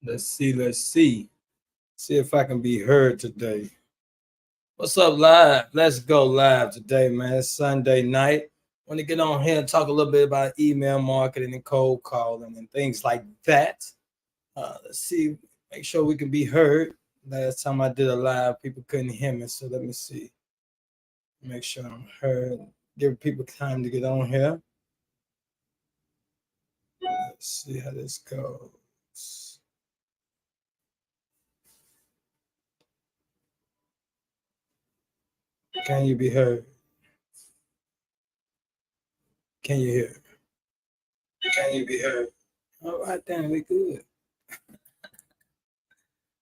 Let's see. Let's see. See if I can be heard today. What's up, live? Let's go live today, man. It's Sunday night. Want to get on here and talk a little bit about email marketing and cold calling and things like that. Let's see. Make sure we can be heard. Last time I did a live, people couldn't hear me. So let me see. Make sure I'm heard. Give people time to get on here. Let's see how this goes. Can you be heard? Can you hear? Can you be heard? All right, then we good.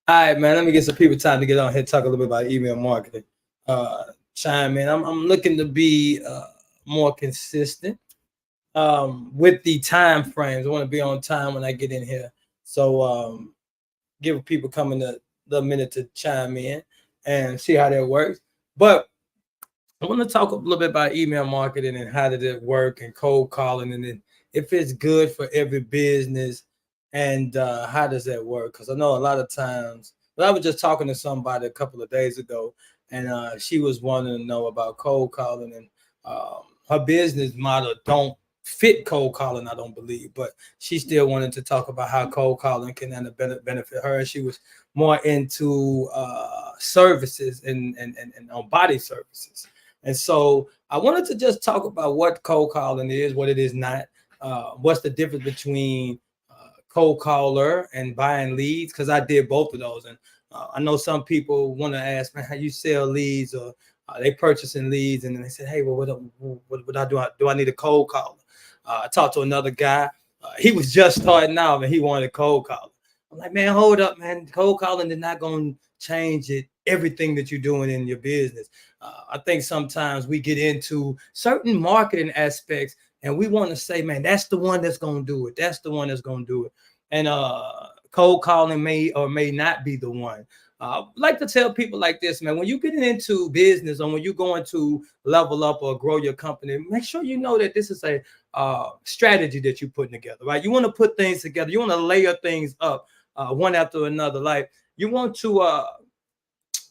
All right, man. Let me get some people time to get on here and talk a little bit about email marketing. Chime in. I'm looking to be more consistent with the time frames. I want to be on time when I get in here. So give people coming the minute to chime in and see how that works. But I want to talk a little bit about email marketing and how did it work and cold calling and then if it's good for every business and how does that work? Because I know a lot of times, but I was just talking to somebody a couple of days ago and she was wanting to know about cold calling and her business model don't fit cold calling, I don't believe, but she still wanted to talk about how cold calling can benefit her. She was more into services and on body services. And so I wanted to just talk about what cold calling is, what it is not, what's the difference between cold caller and buying leads, because I did both of those. And I know some people want to ask, man, how you sell leads or they purchasing leads, and then they said, hey, well, what I do? Do I need a cold caller? I talked to another guy. He was just starting out and he wanted a cold caller. I'm like, man, hold up, man. Cold calling is not going to change everything that you're doing in your business. I think sometimes we get into certain marketing aspects and we want to say, man, that's the one that's going to do it. That's the one that's going to do it. And cold calling may or may not be the one. Like to tell people like this, man, when you're getting into business or when you're going to level up or grow your company, make sure you know that this is a strategy that you're putting together, right? You want to put things together. You want to layer things up one after another. Like you want to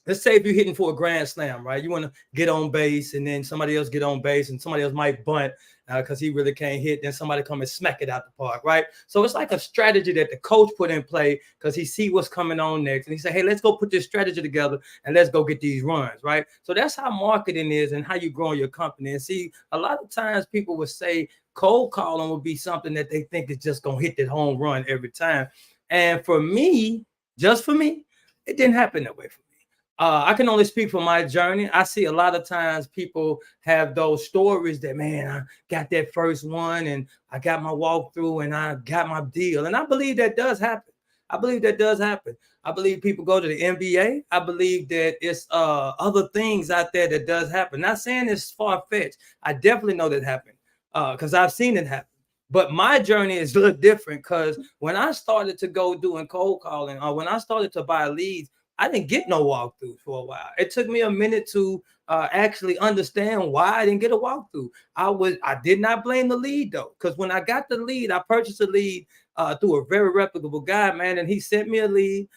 let's say if you're hitting for a grand slam, right? You want to get on base and then somebody else get on base and somebody else might bunt because he really can't hit. Then somebody come and smack it out the park, right? So it's like a strategy that the coach put in play because he see what's coming on next. And he said, hey, let's go put this strategy together and let's go get these runs, right? So that's how marketing is and how you grow your company. And see, a lot of times people would say cold calling would be something that they think is just going to hit that home run every time. And for me, just for me, it didn't happen that way for me. I can only speak for my journey. I see a lot of times people have those stories that, man, I got that first one and I got my walkthrough and I got my deal. And I believe that does happen. I believe that does happen. I believe people go to the NBA. I believe that it's other things out there that does happen. Not saying it's far-fetched. I definitely know that happened because I've seen it happen. But my journey is a little different because when I started to go doing cold calling or when I started to buy leads, I didn't get no walkthrough for a while. It took me a minute to actually understand why I didn't get a walkthrough. I did not blame the lead though, because when I got the lead, I purchased a lead through a very reputable guy, man, and he sent me a lead.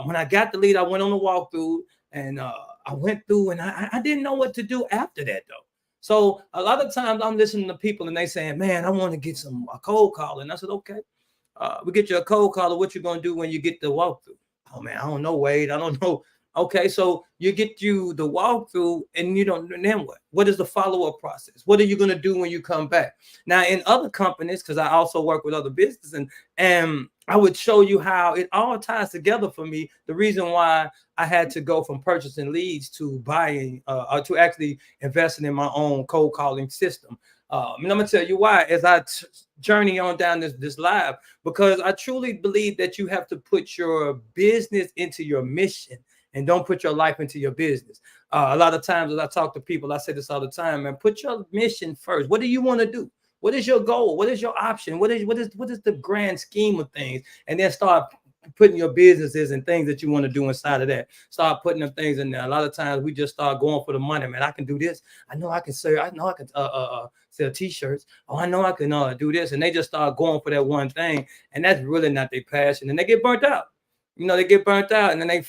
When I got the lead, I went on the walkthrough and I went through, and I didn't know what to do after that though. So a lot of times I'm listening to people and they saying, man, I want to get a cold call. And I said, okay, we get you a cold caller. What you gonna do when you get the walkthrough? Oh man, I don't know, Wade. I don't know. Okay, so you get you the walkthrough, and you don't. And then what? What is the follow-up process? What are you gonna do when you come back? Now, in other companies, because I also work with other businesses, and I would show you how it all ties together for me. The reason why I had to go from purchasing leads to buying, or to actually investing in my own cold calling system. And I'm gonna tell you why as I journey on down this live, because I truly believe that you have to put your business into your mission and don't put your life into your business. A lot of times as I talk to people, I say this all the time, man, put your mission first. What do you want to do? What is your goal? What is your option? What is the grand scheme of things? And then start putting your businesses and things that you want to do inside of that. Start putting them things in there. A lot of times we just start going for the money, man. I can do this. I know I can serve. I know I can sell t-shirts. Oh, I know I can do this. And they just start going for that one thing. And that's really not their passion. And they get burnt out. they get burnt out, and then they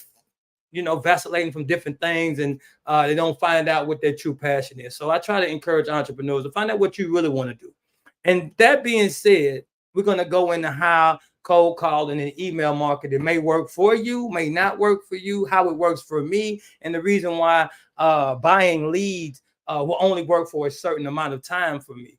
vacillating from different things, and they don't find out what their true passion is. So I try to encourage entrepreneurs to find out what you really want to do. And that being said, we're going to go into how cold calling and email marketing may work for you, may not work for you, how it works for me, and the reason why buying leads will only work for a certain amount of time for me.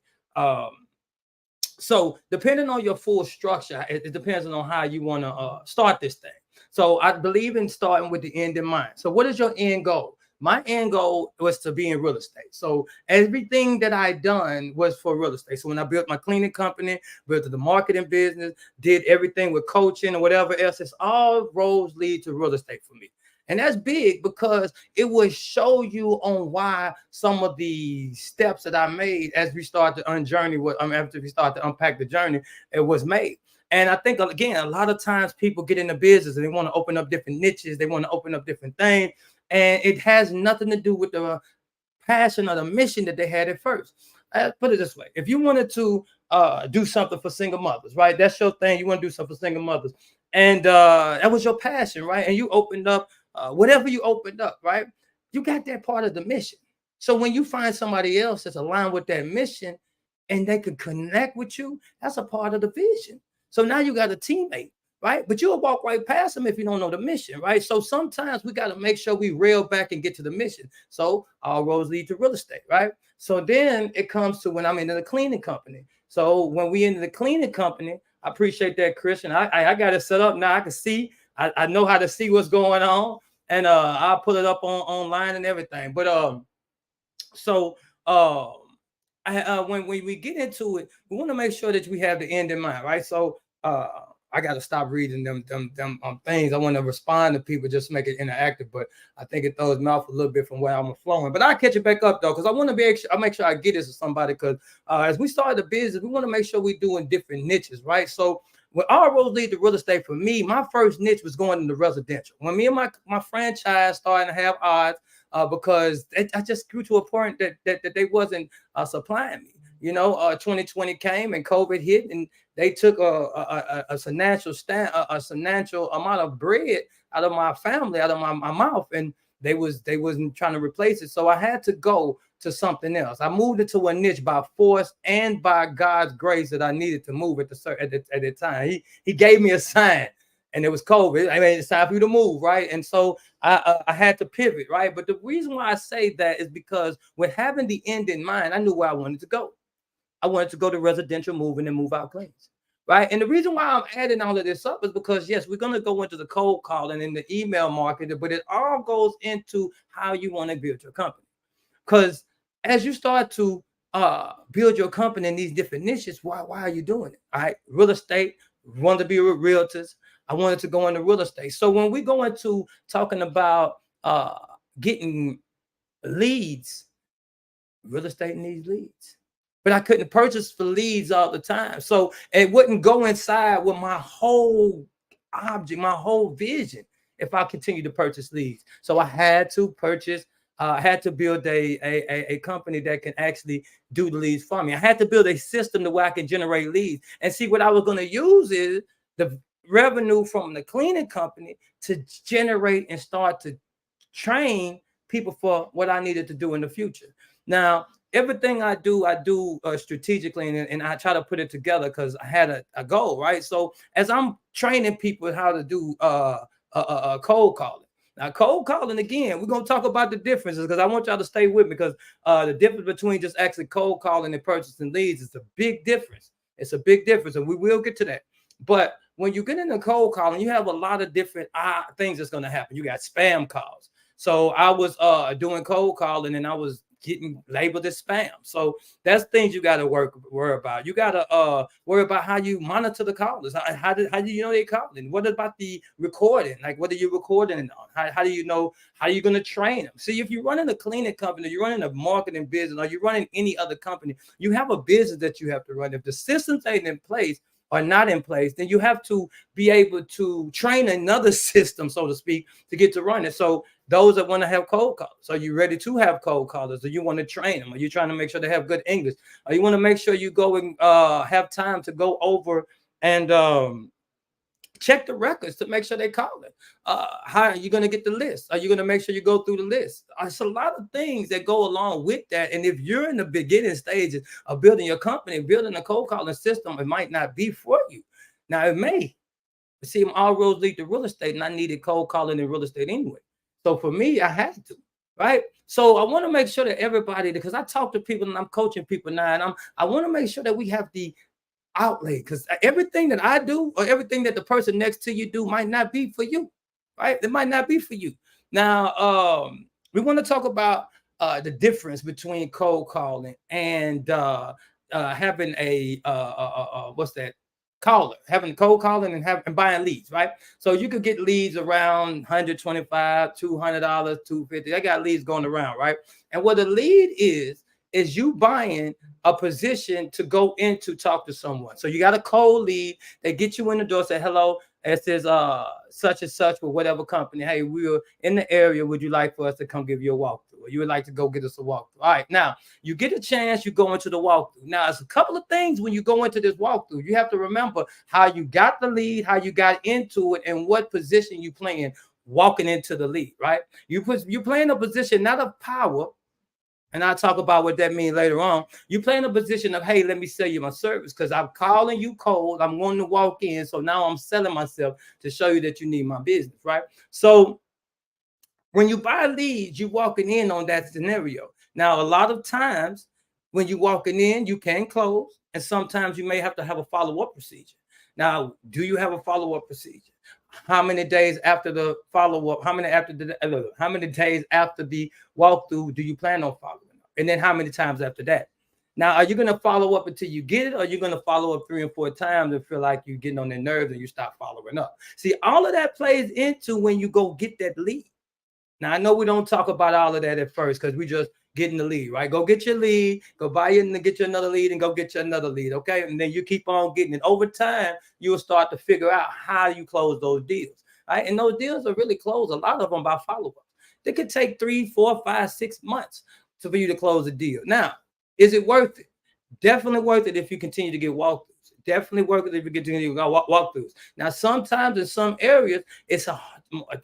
So depending on your full structure, it depends on how you want to start this thing. So I believe in starting with the end in mind. So what is your end goal? My end goal was to be in real estate. So everything that I done was for real estate. So when I built my cleaning company, built the marketing business, did everything with coaching or whatever else, it's all roads lead to real estate for me. And that's big because it will show you on why some of the steps that I made as we start to unjourney, after we start to unpack the journey, it was made. And I think, again, a lot of times people get into business and they want to open up different niches. They want to open up different things. And it has nothing to do with the passion or the mission that they had at first. Put it this way. If you wanted to do something for single mothers, right? That's your thing. You want to do something for single mothers. And that was your passion, right? And you opened up whatever you opened up, right? You got that part of the mission. So when you find somebody else that's aligned with that mission and they could connect with you, that's a part of the vision. So now you got a teammate, right? But you'll walk right past them if you don't know the mission, right? So sometimes we got to make sure we reel back and get to the mission. So all roads lead to real estate, right? So then it comes to when I'm in the cleaning company. So when we into the cleaning company, I appreciate that, Christian. I got it set up now. I can see. I know how to see what's going on, and I'll put it up online and everything. But so when we get into it, we want to make sure that we have the end in mind, right? So I got to stop reading them things. I want to respond to people, just make it interactive, but I think it throws me off a little bit from where I'm flowing. But I'll catch it back up though, because I want to I make sure I get this to somebody. Because as we start the business, we want to make sure we're doing different niches, right? So when our roads lead to real estate, for me, my first niche was going into residential. When me and my franchise started to have odds, because I just grew to a point that they wasn't supplying me. 2020 came and COVID hit, and they took a financial amount of bread out of my family, out of my mouth, and they wasn't trying to replace it. So I had to go to something else. I moved into a niche by force and by God's grace that I needed to move at the time. He gave me a sign, and it was COVID. I mean, it's time for you to move, right? And so I had to pivot, right? But the reason why I say that is because with having the end in mind, I knew where I wanted to go. I wanted to go to residential moving and move out claims, right? And the reason why I'm adding all of this up is because, yes, we're going to go into the cold calling and the email marketing, but it all goes into how you want to build your company. Because as you start to build your company in these different niches, why are you doing it? All right, real estate, want to be with realtors. I wanted to go into real estate. So when we go into talking about getting leads, real estate needs leads. But I couldn't purchase for leads all the time. So it wouldn't go inside with my whole object, my whole vision, if I continue to purchase leads. So I had to purchase, I had to build a company that can actually do the leads for me. I had to build a system to where I can generate leads. And see, what I was going to use is the revenue from the cleaning company to generate and start to train people for what I needed to do in the future. Now, everything I do strategically, and I try to put it together because I had a goal, right? So as I'm training people how to do cold calling. Now, cold calling, again, we're going to talk about the differences because I want y'all to stay with me, because the difference between just actually cold calling and purchasing leads is a big difference. It's a big difference, and we will get to that. But when you get into cold calling, you have a lot of different things that's going to happen. You got spam calls. So I was doing cold calling, and I was getting labeled as spam. So that's things you got to worry about. You got to worry about how you monitor the callers. How do you know they're calling? What about the recording? Like, what are you recording on? How do you know? How are you going to train them? See, if you're running a cleaning company, you're running a marketing business, or you're running any other company, you have a business that you have to run. If the systems ain't in place, are not in place, then you have to be able to train another system, so to speak, to get to run it. So those that want to have cold callers, are you ready to have cold callers? Or you want to train them? Are you trying to make sure they have good English? Or you want to make sure you go and have time to go over and check the records to make sure they call it. How are you going to get the list? Are you going to make sure you go through the list? It's a lot of things that go along with that. And if you're in the beginning stages of building your company, building a cold calling system, it might not be for you. Now it may. See, all roads lead to real estate, and I needed cold calling in real estate anyway. So for me, I had to, right? So I want to make sure that everybody, because I talk to people and I'm coaching people now, and I want to make sure that we have the outlay, because everything that I do or everything that the person next to you do might not be for you, right? It might not be for you. Now, we want to talk about the difference between cold calling and having a what's that? Caller, having cold calling and buying leads, right? So you could get leads around $125, $200, $250. I got leads going around, right? And what a lead is you buying a position to go in to talk to someone. So you got a cold lead. They get you in the door, say, hello, it says such and such with whatever company. Hey, we're in the area. Would you like for us to come give you a walkthrough? Or you would like to go get us a walkthrough? All right, now you get a chance, you go into the walkthrough. Now, it's a couple of things when you go into this walkthrough. You have to remember how you got the lead, how you got into it, and what position you playing walking into the lead, right? You playing a position not of power. And I'll talk about what that means later on. You play in a position of, hey, let me sell you my service because I'm calling you cold. I'm wanting to walk in. So now I'm selling myself to show you that you need my business, right? So when you buy leads, you're walking in on that scenario. Now, a lot of times when you're walking in, you can close. And sometimes you may have to have a follow-up procedure. Now, do you have a follow-up procedure? How many days after the follow-up? How many days after the walkthrough do you plan on following up? And then how many times after that? Now, are you going to follow up until you get it, or are you going to follow up 3 and 4 times and feel like you're getting on their nerves and you stop following up? See, all of that plays into when you go get that lead. Now, I know we don't talk about all of that at first because we just getting the lead, right? Go get your lead, go buy it and get you another lead and go get you another lead, okay? And then you keep on getting it. Over time, you'll start to figure out how you close those deals, right? And those deals are really closed, a lot of them by follow-up. They could take 3, 4, 5, 6 months for you to close a deal. Now, is it worth it? Definitely worth it if you continue to get walkthroughs. Definitely worth it if you continue to get walkthroughs. Now, sometimes in some areas, it's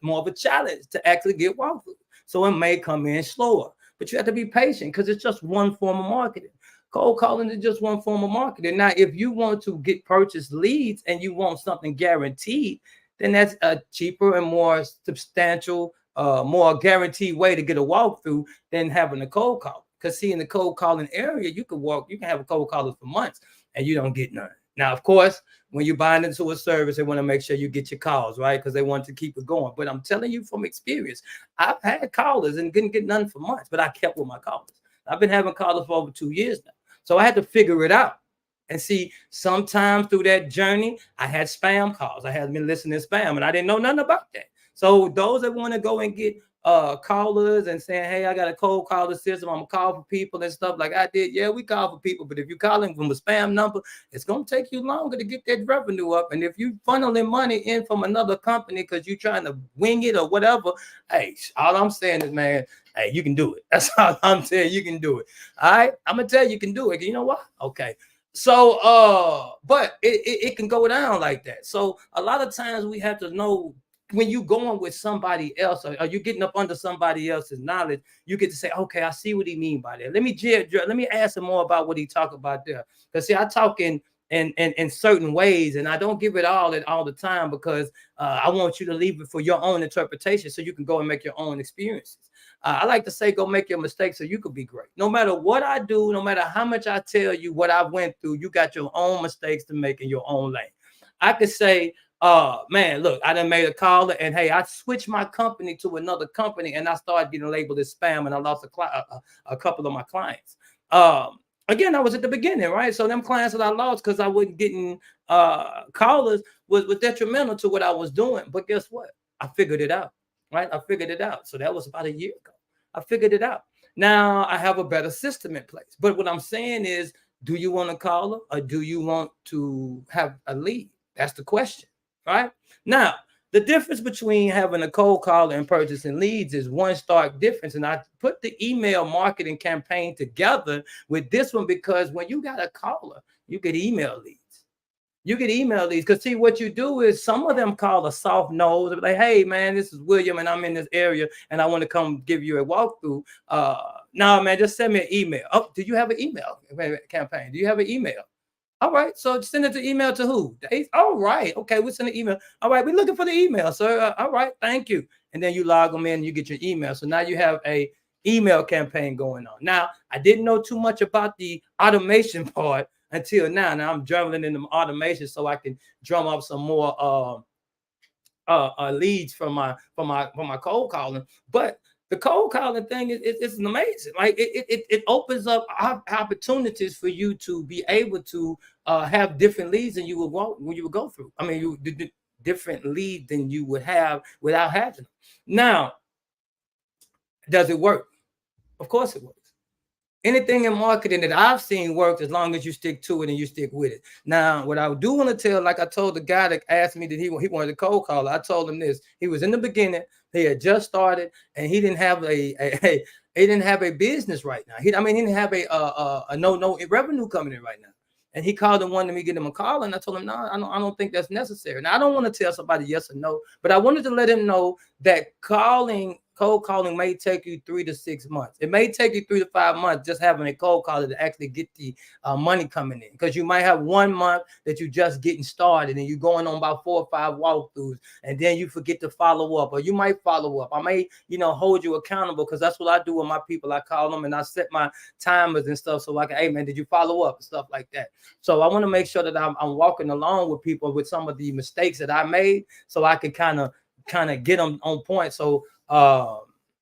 more of a challenge to actually get walkthroughs. So it may come in slower. But you have to be patient because it's just one form of marketing. Cold calling is just one form of marketing. Now, if you want to get purchase leads and you want something guaranteed, then that's a cheaper and more substantial, more guaranteed way to get a walkthrough than having a cold call. Because see, in the cold calling area, you can have a cold caller for months and you don't get none. Now, of course, when you're buying into a service, they want to make sure you get your calls, right? Because they want to keep it going. But I'm telling you from experience, I've had callers and didn't get none for months, but I kept with my callers. I've been having callers for over 2 years now. So I had to figure it out. And see, sometimes through that journey, I had spam calls. I had been listening to spam, and I didn't know nothing about that. So those that want to go and get callers and saying, hey, I got a cold caller system, I'm gonna call for people and stuff like I did. Yeah, we call for people, but if you're calling from a spam number, it's gonna take you longer to get that revenue up. And if you funneling money in from another company because you're trying to wing it or whatever, hey, all I'm saying is, man, hey, you can do it. That's all I'm saying. You can do it. All right, I'm gonna tell you can do it. You know what? Okay. So but it can go down like that. So a lot of times we have to know when you going with somebody else or you getting up under somebody else's knowledge, you get to say, okay, I see what he mean by that. Let me ask him more about what he talk about there. Because see, I talk in certain ways, and I don't give it all the time because I want you to leave it for your own interpretation so you can go and make your own experiences. I like to say, go make your mistakes so you could be great. No matter what I do, no matter how much I tell you what I went through, you got your own mistakes to make in your own lane. I could say, man, look, I done made a call and hey, I switched my company to another company and I started getting labeled as spam and I lost a couple of my clients. Again, I was at the beginning, right? So them clients that I lost because I wasn't getting callers was detrimental to what I was doing. But guess what? I figured it out, right? I figured it out. So that was about a year ago. I figured it out. Now I have a better system in place. But what I'm saying is, do you want a caller or do you want to have a lead? That's the question. Right now, the difference between having a cold caller and purchasing leads is one stark difference. And I put the email marketing campaign together with this one because when you got a caller, you get email leads. You can email these because see what you do is some of them call a soft nose. Like, hey man, this is William and I'm in this area and I want to come give you a walkthrough. No, man, just send me an email. Oh, do you have an email campaign? Do you have an email? All right, so send it to email to who? All right, okay, we send an email. All right, we're looking for the email, sir. All right, thank you. And then you log them in, you get your email. So now you have a email campaign going on. Now, I didn't know too much about the automation part until now. Now I'm juggling in the automation so I can drum up some more leads from my cold calling. But the cold calling thing is amazing. Like it opens up opportunities for you to be able to have different leads than you would go through. I mean, different leads than you would have without having them. Now, does it work? Of course it works. Anything in marketing that I've seen works as long as you stick to it and you stick with it. Now, what I do want to tell, like I told the guy that asked me that he wanted a cold caller, I told him this. He was in the beginning, he had just started, and he didn't have he didn't have a business right now. He didn't have a no revenue coming in right now. And he called and wanted me to get him a call, and I told him, no, I don't think that's necessary. Now, I don't want to tell somebody yes or no, but I wanted to let him know that cold calling may take you 3 to 6 months. It may take you 3 to 5 months just having a cold caller to actually get the money coming in, because you might have 1 month that you're just getting started and you're going on about 4 or 5 walkthroughs, and then you forget to follow up, or you might follow up. I may, hold you accountable, because that's what I do with my people. I call them and I set my timers and stuff so I can, hey man, did you follow up and stuff like that. So I want to make sure that I'm walking along with people with some of the mistakes that I made, so I can kind of get them on point. So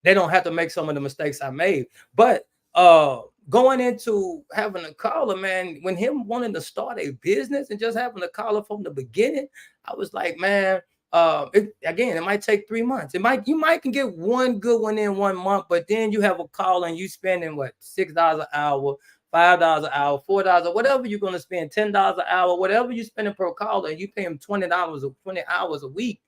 they don't have to make some of the mistakes I made. But going into having a caller, man, when him wanting to start a business and just having a caller from the beginning, I was like, man, it might take 3 months. You might can get one good one in 1 month, but then you have a call and you spending what, $6 an hour, $5 an hour, $4, or whatever you're gonna spend, $10 an hour, whatever you're spending per caller, and you pay them $20 or 20 hours a week.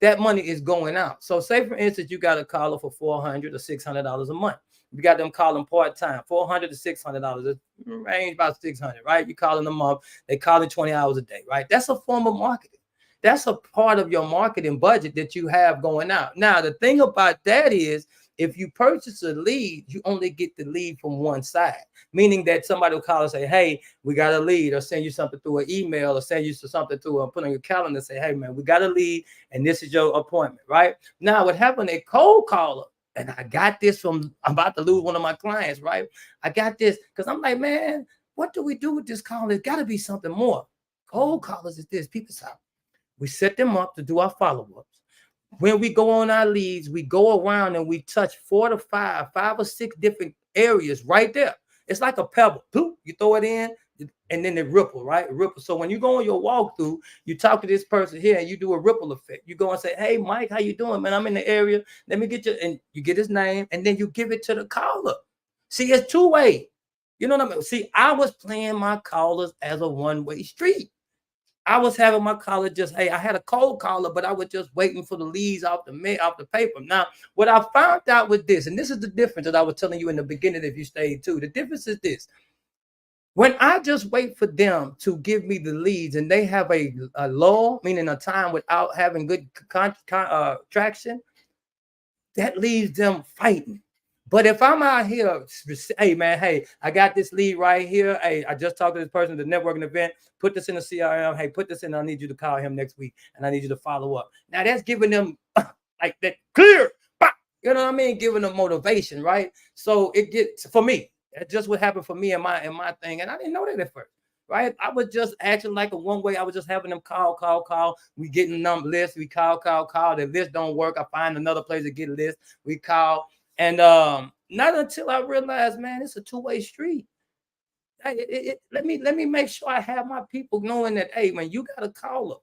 That money is going out. So say for instance, you got a caller for $400 or $600 a month. You got them calling part-time, $400 to $600. It range about $600, right? You calling a month, they calling 20 hours a day, right? That's a form of marketing. That's a part of your marketing budget that you have going out. Now, the thing about that is, if you purchase a lead, you only get the lead from one side, meaning that somebody will call and say, hey, we got a lead, or send you something through an email, or send you something through put on your calendar and say, hey, man, we got a lead and this is your appointment, right? Now, what happened, a cold caller, and I got this from, I'm about to lose one of my clients, right? I got this because I'm like, man, what do we do with this call? There's got to be something more. Cold callers is this, people's house. We set them up to do our follow-ups. When we go on our leads, we go around and we touch 4 to 5 or 6 different areas right there. It's like a pebble. You throw it in and then it ripple, right? Ripple. So when you go on your walkthrough, you talk to this person here and you do a ripple effect. You go and say, hey, Mike, how you doing, man? I'm in the area. Let me get you. And you get his name and then you give it to the caller. See, it's two-way. You know what I mean? See, I was playing my callers as a one-way street. I was having my caller just, hey, I had a cold caller, but I was just waiting for the leads off the paper. Now, what I found out with this, and this is the difference that I was telling you in the beginning, if you stayed too, the difference is this. When I just wait for them to give me the leads and they have a lull, meaning a time without having good traction, that leaves them fighting. But if I'm out here, hey, man, hey, I got this lead right here. Hey, I just talked to this person at the networking event. Put this in the CRM. Hey, put this in. I need you to call him next week, and I need you to follow up. Now, that's giving them like that clear. You know what I mean? Giving them motivation, right? So it gets, for me, that's just what happened for me and my thing. And I didn't know that at first, right? I was just acting like a one-way. I was just having them call. We getting them lists. We call. The list don't work. I find another place to get a list. We call. And not until I realized, man, it's a two-way street. Let me make sure I have my people knowing that, hey, man, you got to call them.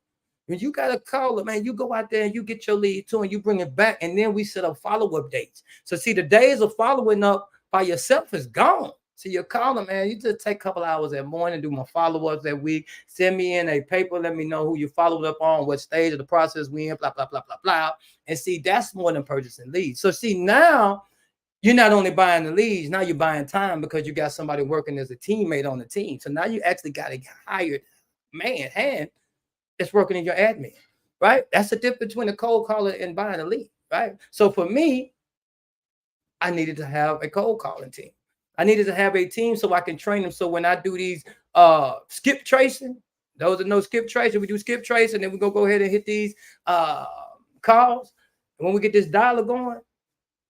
When you got to call them, man, you go out there and you get your lead too, and you bring it back, and then we set up follow-up dates. So see, the days of following up by yourself is gone. So you're calling, man, you just take a couple hours that morning, do my follow-ups that week, send me in a paper, let me know who you followed up on, what stage of the process we in, blah, blah, blah, blah, blah. And see, that's more than purchasing leads. So see, now you're not only buying the leads, now you're buying time because you got somebody working as a teammate on the team. So now you actually got a hired hand it's working in your admin, right? That's the difference between a cold caller and buying a lead, right? So for me, I needed to have a cold calling team. I needed to have a team so I can train them. So when I do these skip tracing, those that know skip tracing, we do skip tracing, and then we go ahead and hit these uh calls. And when we get this dialer going,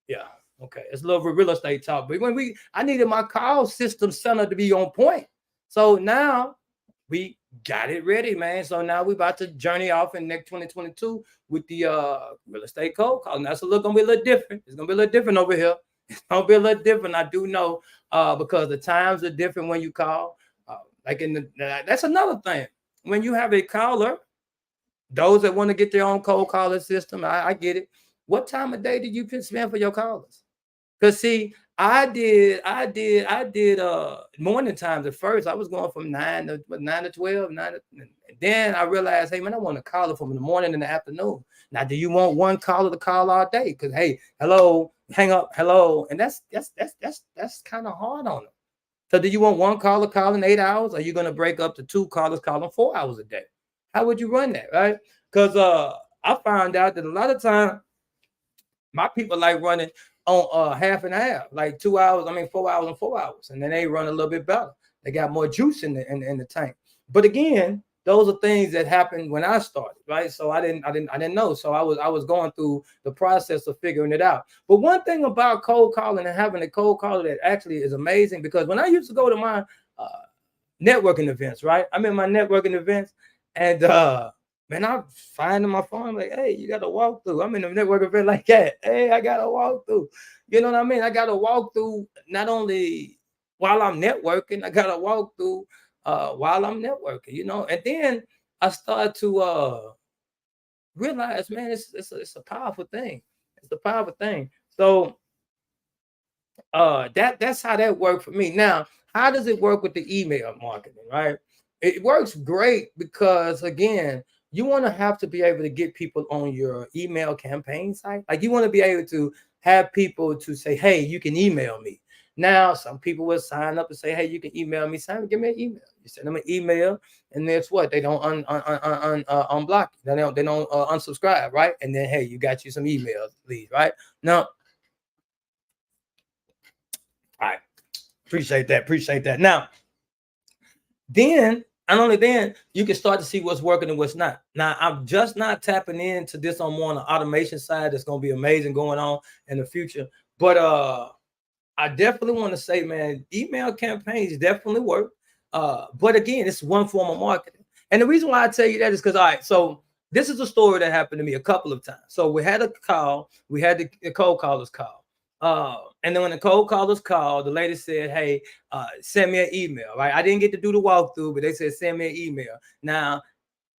yeah, okay, it's a little real estate talk. But I needed my call system center to be on point. So now we got it ready, man. So now we about to journey off in next 2022 with the real estate cold call. That's gonna be a little different. It's gonna be a little different over here. It's gonna be a little different. I do know because the times are different when you call. Like that's another thing. When you have a caller, those that want to get their own cold caller system, I get it. What time of day do you spend for your callers? Cause see, I did morning times at first. I was going from 9 to 12, and then I realized, hey man, I want to call it from the morning and the afternoon. Now, do you want one caller to call all day? Cause hey, hello, hang up, hello, and that's kind of hard on them. So do you want one caller calling 8 hours? Or are you gonna break up to two callers calling 4 hours a day? How would you run that, right? Because I found out that a lot of time my people like running on half and half, like 2 hours. I mean, 4 hours and 4 hours, and then they run a little bit better. They got more juice in the tank. But again, those are things that happened when I started, right? So I didn't know. So I was going through the process of figuring it out. But one thing about cold calling and having a cold caller that actually is amazing, because when I used to go to my uh, networking events, right? I'm in my networking events, and man, I'm finding my phone. I'm like, hey, you got to walk through. I'm in a network event like that. Hey, I got to walk through. You know what I mean? I got to walk through not only while I'm networking, I got to walk through while I'm networking, you know. And then I started to realize, man, it's a powerful thing. It's a powerful thing. So that's how that worked for me. Now, how does it work with the email marketing, right? It works great because again, you want to have to be able to get people on your email campaign site. Like you want to be able to have people to say, hey, you can email me. Now, some people will sign up and say, hey, you can email me. Sign, give me an email. You send them an email, and that's what they don't unblock you. They don't unsubscribe, right? And then hey, you got you some emails leads, right? Now, all right. Appreciate that. Appreciate that. Now, then, and only then, you can start to see what's working and what's not. Now, I'm just not tapping into this on more on the automation side. That's going to be amazing going on in the future. But I definitely want to say, man, email campaigns definitely work. But again, it's one form of marketing. And the reason why I tell you that is because, all right, so this is a story that happened to me a couple of times. So we had a call, we had the cold callers call. And then when the cold callers called, the lady said, hey, send me an email, right? I didn't get to do the walkthrough, but they said, send me an email. Now,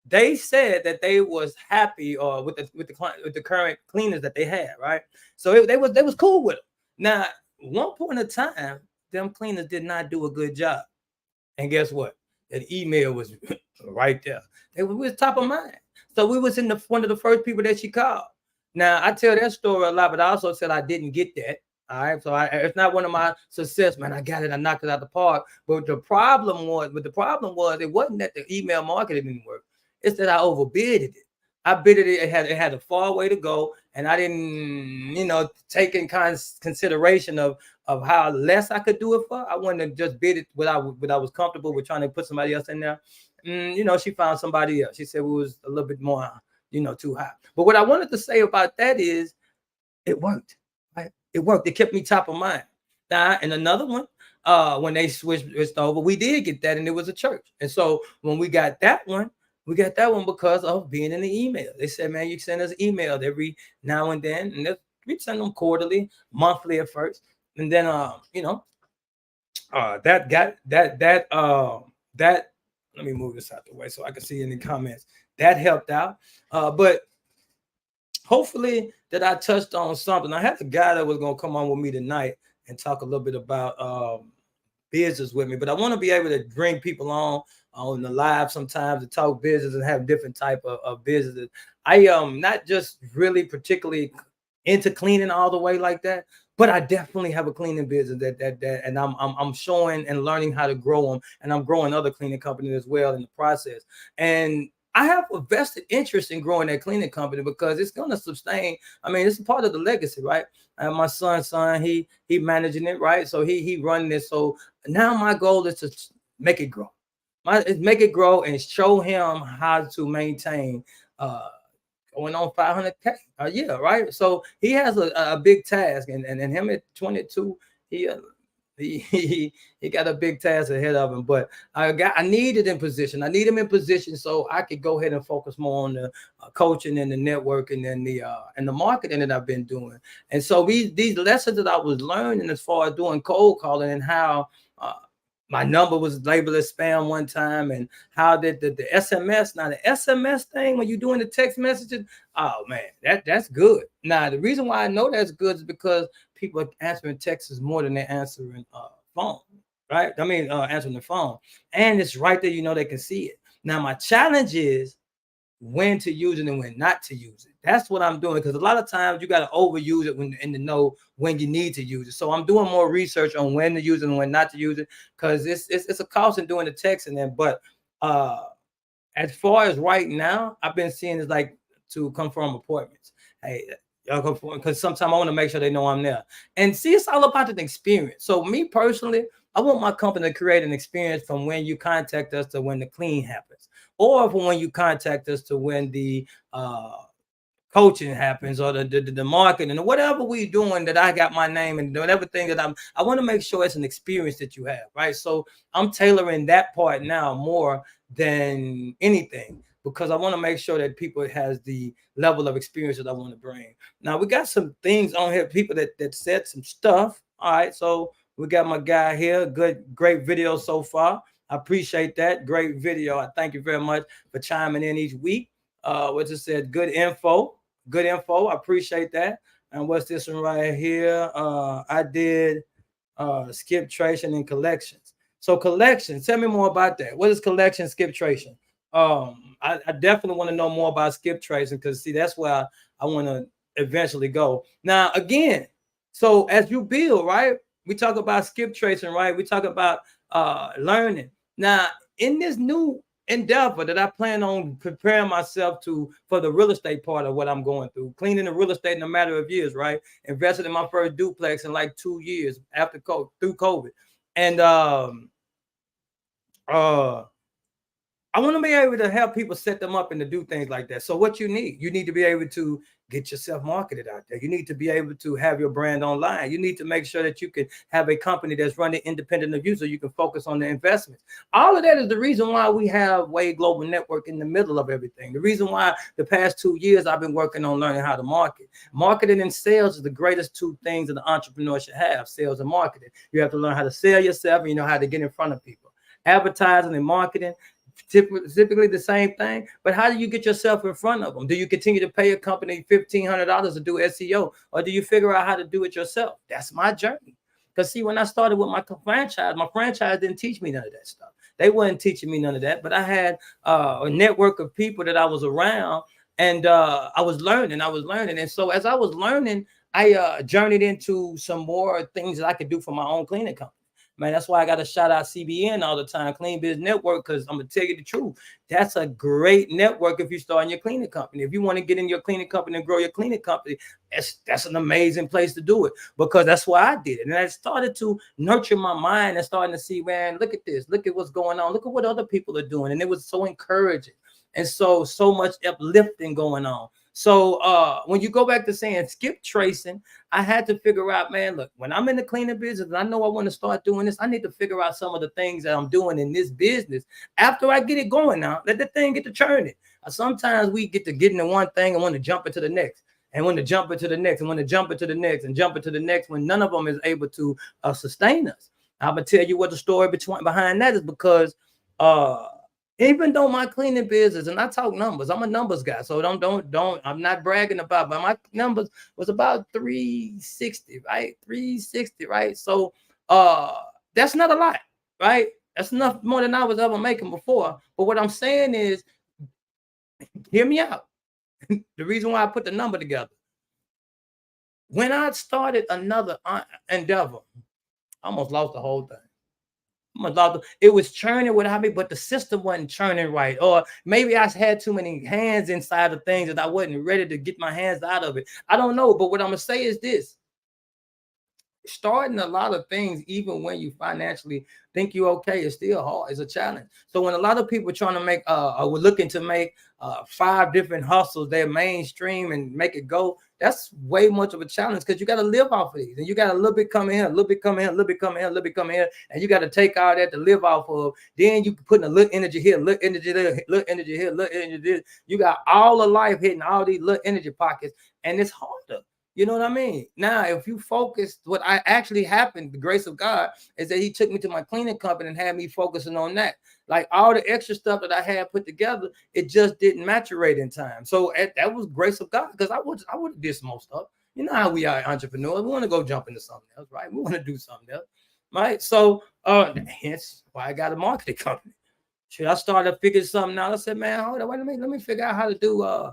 they said that they was happy with the current cleaners that they had, right? So they was cool with them. Now, one point in time, them cleaners did not do a good job. And guess what? That email was right there. We was top of mind. So we was in one of the first people that she called. Now I tell that story a lot, but I also said I didn't get that. All right. So it's not one of my success, man. I got it. I knocked it out the park. But the problem was it wasn't that the email marketing didn't work. It's that I overbid it. I bid it. It had a far way to go, and I didn't, take in consideration of how less I could do it for. I wanted to just bid it what I was comfortable with trying to put somebody else in there. She found somebody else. She said it was a little bit more, too high. But what I wanted to say about that is it worked. Right? It worked. It kept me top of mind. Now, and another one, when they switched over, we did get that, and it was a church. And so when we got that one because of being in the email. They said, man, you send us emails every now and then, and we send them quarterly, monthly at first, and then that got that. Let me move this out the way so I can see in the comments. That helped out, but hopefully that I touched on something. I had a guy that was gonna come on with me tonight and talk a little bit about business with me, but I want to be able to bring people on the live sometimes to talk business and have different type of businesses. I am not just really particularly into cleaning all the way like that, but I definitely have a cleaning business that and I'm showing and learning how to grow them, and I'm growing other cleaning companies as well in the process. And I have a vested interest in growing that cleaning company because it's going to sustain. I mean, it's a part of the legacy, right? And my son, he managing it, right? So he running it. So now my goal is to make it grow. Make it grow and show him how to maintain going on 500K a year, right? So he has a big task, and him at 22, he he got a big task ahead of him. But I need it in position. I need him in position so I could go ahead and focus more on the coaching and the networking and the marketing that I've been doing. And so these lessons that I was learning as far as doing cold calling and how my number was labeled as spam one time, and how did the SMS, now the SMS thing when you're doing the text messages, oh man, that's good. Now the reason why I know that's good is because people are answering texts more than they're answering phone, right? I mean, answering the phone, and it's right there. You know they can see it. Now my challenge is when to use it and when not to use it. That's what I'm doing, because a lot of times you got to overuse it and to know when you need to use it. So I'm doing more research on when to use it and when not to use it, because it's a cost in doing the text and then. But as far as right now, I've been seeing is like to confirm appointments. Hey, y'all confirm, because sometimes I want to make sure they know I'm there. And see, it's all about the experience. So me personally, I want my company to create an experience from when you contact us to when the clean happens, or from when you contact us to when the coaching happens, or the marketing or whatever we doing, that I got my name and doing everything that I want to make sure it's an experience that you have, right? So I'm tailoring that part now more than anything, because I want to make sure that people has the level of experience that I want to bring. Now we got some things on here, people that said some stuff. All right, so we got my guy here. Great video so far. I appreciate that. Great video. I thank you very much for chiming in each week. What just said, good info. Good info. I appreciate that. And what's this one right here? I did skip tracing and collections. So collections, tell me more about that. What is collection, skip tracing? I definitely want to know more about skip tracing, because see, that's where I want to eventually go. Now, again, so as you build, right? We talk about skip tracing, right? We talk about learning. Now, in this new endeavor that I plan on preparing myself to for the real estate part of what I'm going through, cleaning the real estate in a matter of years, right? Invested in my first duplex in like 2 years after through COVID. And uh I want to be able to help people set them up and to do things like that. So what you need to be able to get yourself marketed out there. You need to be able to have your brand online. You need to make sure that you can have a company that's running independent of you, so you can focus on the investments. All of that is the reason why we have W.A.D.E Global Network in the middle of everything. The reason why the past 2 years I've been working on learning how to market. Marketing and sales is the greatest two things that the entrepreneur should have: sales and marketing. You have to learn how to sell yourself, and you know how to get in front of people. Advertising and marketing, typically the same thing, but how do you get yourself in front of them? Do you continue to pay a company $1,500 to do SEO, or do you figure out how to do it yourself? That's my journey. Because see, when I started with my franchise didn't teach me none of that stuff. They weren't teaching me none of that, but I had a network of people that I was around, and I was learning. And so as I was learning, I journeyed into some more things that I could do for my own cleaning company. Man, that's why I got to shout out CBN all the time, Clean Biz Network, because I'm going to tell you the truth. That's a great network if you start in your cleaning company. If you want to get in your cleaning company and grow your cleaning company, that's an amazing place to do it, because that's why I did it. And I started to nurture my mind and starting to see, man, look at this. Look at what's going on. Look at what other people are doing. And it was so encouraging. And so much uplifting going on. So when you go back to saying skip tracing, I had to figure out, man, look, when I'm in the cleaning business and I know I want to start doing this, I need to figure out some of the things that I'm doing in this business after I get it going. Now let the thing get to churning. Sometimes we get into one thing and want to jump into the next, and want to jump into the next, and want to jump into the next, and jump into the next, when none of them is able to sustain us. I'm gonna tell you what the story behind that is, because even though my cleaning business, and I talk numbers, I'm a numbers guy, so don't. I'm not bragging about, but my numbers was about 360, right? 360, right? So that's not a lot, right? That's enough more than I was ever making before. But what I'm saying is, hear me out. The reason why I put the number together, when I started another endeavor, I almost lost the whole thing. It was churning without me, but the system wasn't churning right. Or maybe I had too many hands inside of things that I wasn't ready to get my hands out of it. I don't know. But what I'm going to say is this: starting a lot of things, even when you financially think you're okay, is still hard. It's a challenge. So when a lot of people are trying to make or we're looking to make 5 different hustles their mainstream and make it go, that's way much of a challenge, because you got to live off of these, and you got a little bit coming here, a little bit coming here, a little bit coming here, a little bit coming here, and you got to take all that to live off of. Then you put a little energy here, little energy there, little energy here, little energy there. You got all of life hitting all these little energy pockets, and it's harder. You know what I mean? Now, if you focus, what I actually happened, the grace of God, is that he took me to my cleaning company and had me focusing on that. Like all the extra stuff that I had put together, it just didn't maturate in time. So that was grace of God, because I would have did some more stuff. You know how we are entrepreneurs. We want to go jump into something else, right? We want to do something else, right? So hence why I got a marketing company. Should I started figuring something out? I said, man, hold on, wait a minute, let me figure out how to do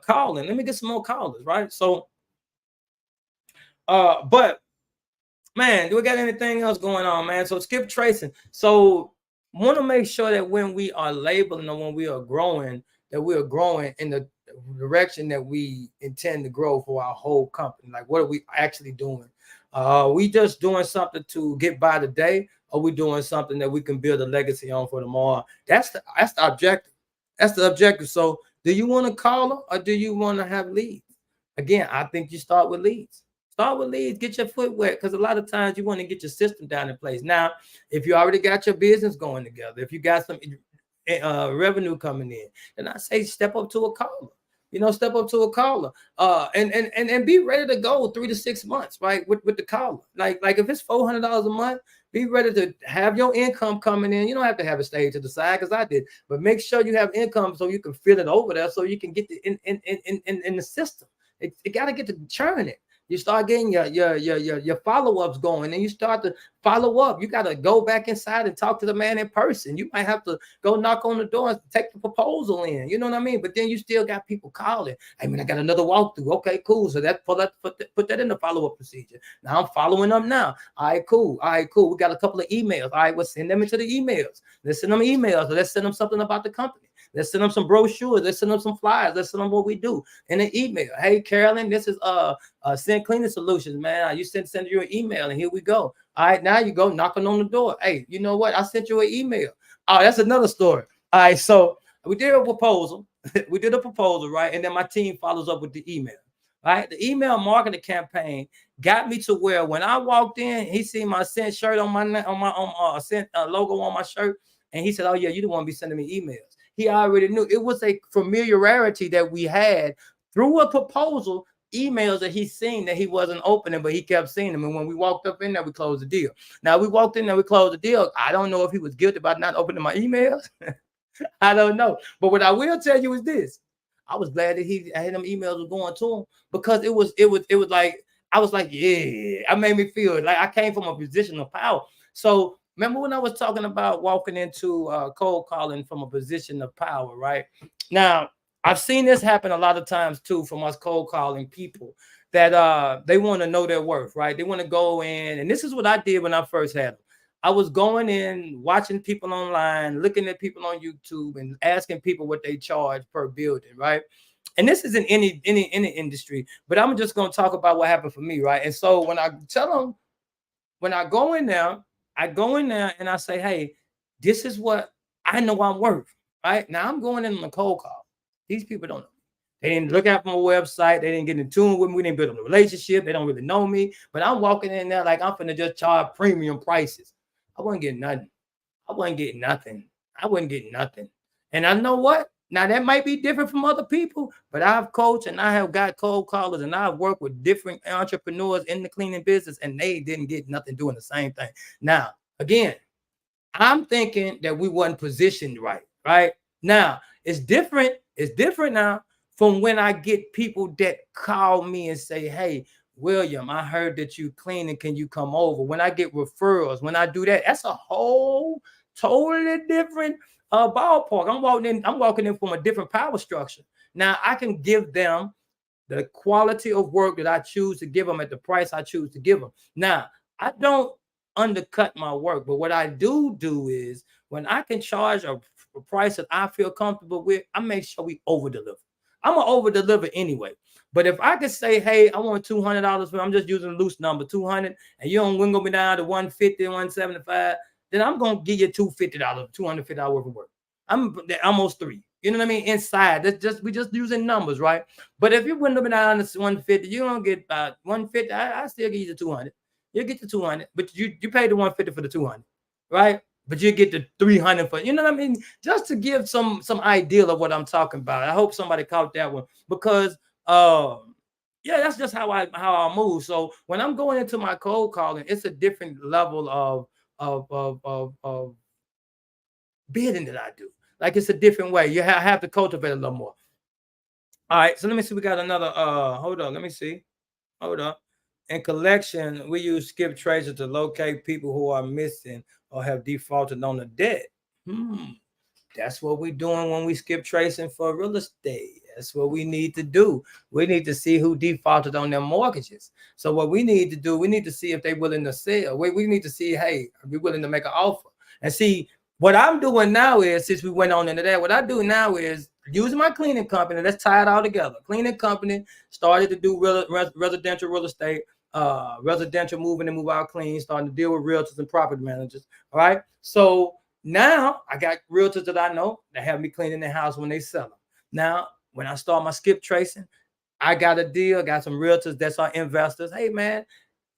calling. Let me get some more callers, right? So but man, do we got anything else going on, man? So skip tracing. So want to make sure that when we are labeling or when we are growing, that we are growing in the direction that we intend to grow for our whole company. Like, what are we actually doing? We just doing something to get by the day, or we doing something that we can build a legacy on for tomorrow? That's the objective. That's the objective. So do you want to call them, or do you want to have leads? Again, I think you start with leads. Start with leads, get your foot wet, because a lot of times you want to get your system down in place. Now, if you already got your business going together, if you got some revenue coming in, then I say step up to a caller. Step up to a caller, and be ready to go 3 to 6 months, right? With the caller, like if it's $400 a month, be ready to have your income coming in. You don't have to have it stayed to the side, because I did, but make sure you have income so you can fill it over there, so you can get in the system. It got to get to churning. You start getting your follow-ups going, and you start to follow up. You got to go back inside and talk to the man in person. You might have to go knock on the door and take the proposal in. You know what I mean? But then you still got people calling. I mean, I got another walkthrough. Okay, cool. So put that in the follow-up procedure. Now I'm following up now. All right, cool. We got a couple of emails. All right, we'll send them into the emails. Let's send them emails. Let's send them something about the company. Let's send them some brochures. Let's send them some flyers. Let's send them what we do in an email. Hey, Carolyn, this is Send Cleaning Solutions, man. You send you an email, and here we go. All right, now you go knocking on the door. Hey, you know what? I sent you an email. Oh, that's another story. All right, so we did a proposal. We did a proposal, right? And then my team follows up with the email. Right, the email marketing campaign got me to where when I walked in, he seen my Sent shirt on my Sent logo on my shirt, and he said, "Oh yeah, you don't want to be sending me emails." He already knew. It was a familiarity that we had through a proposal, emails that he's seen that he wasn't opening, but he kept seeing them. And when we walked up in there, we closed the deal. Now we walked in there, we closed the deal. I don't know if he was guilty about not opening my emails. I don't know. But what I will tell you is this: I was glad that he had them emails was going to him, because it was like, I was like, yeah, I made me feel like I came from a position of power. So remember when I was talking about walking into cold calling from a position of power, right? Now, I've seen this happen a lot of times too from us cold calling people, that they want to know their worth, right? They want to go in, and this is what I did when I first had them. I was going in, watching people online, looking at people on YouTube, and asking people what they charge per building, right? And this is in any industry, but I'm just going to talk about what happened for me, right? And so when I tell them, when I go in there and I say, hey, this is what I know I'm worth, right? Now I'm going in on a cold call. These people don't know. They didn't look at my website. They didn't get in tune with me. They didn't build a relationship. They don't really know me. But I'm walking in there like I'm finna just charge premium prices. I wasn't getting nothing. I wasn't getting nothing. And I know what? Now that might be different from other people, but I've coached and I have got cold callers, and I've worked with different entrepreneurs in the cleaning business, and they didn't get nothing doing the same thing. Now, again, I'm thinking that we wasn't positioned right. Right now, it's different. It's different now from when I get people that call me and say, "Hey, William, I heard that you cleaning. Can you come over?" When I get referrals, when I do that, that's a whole totally different ballpark. I'm walking in from a different power structure. Now I can give them the quality of work that I choose to give them at the price I choose to give them. Now, I don't undercut my work. But what I do is when I can charge a price that I feel comfortable with, I make sure we over deliver. I'm gonna over deliver anyway. But if I could say, hey, I want $200 for, I'm just using a loose number, 200, and you don't wiggle me down to 150, 175, then I'm gonna give you $250, $250 worth of work. I'm almost three. You know what I mean? Inside, that's just we just using numbers, right? But if you wouldn't have down to 150, you don't get 150. I still give you the 200. You get the 200, but you pay the 150 for the 200, right? But you get the 300 for, you know what I mean? Just to give some idea of what I'm talking about. I hope somebody caught that one, because yeah, that's just how I move. So when I'm going into my cold calling, it's a different level of bidding that I do. Like, it's a different way. You have to cultivate a little more. All right, so let me see. We got another. Hold on. Let me see. Hold up. In collection, we use skip traces to locate people who are missing or have defaulted on the debt. That's what we're doing when we skip tracing for real estate. That's what we need to do. We need to see who defaulted on their mortgages. So what we need to do, we need to see if they're willing to sell. We need to see, hey, are we willing to make an offer? And see, what I'm doing now is, since we went on into that, what I do now is using my cleaning company. Let's tie it all together. Cleaning company started to do residential real estate, residential moving and move out clean, starting to deal with realtors and property managers. All right. So now I got realtors that I know that have me cleaning their house when they sell them. Now, when I start my skip tracing, I got a deal, got some realtors that's our investors. Hey, man,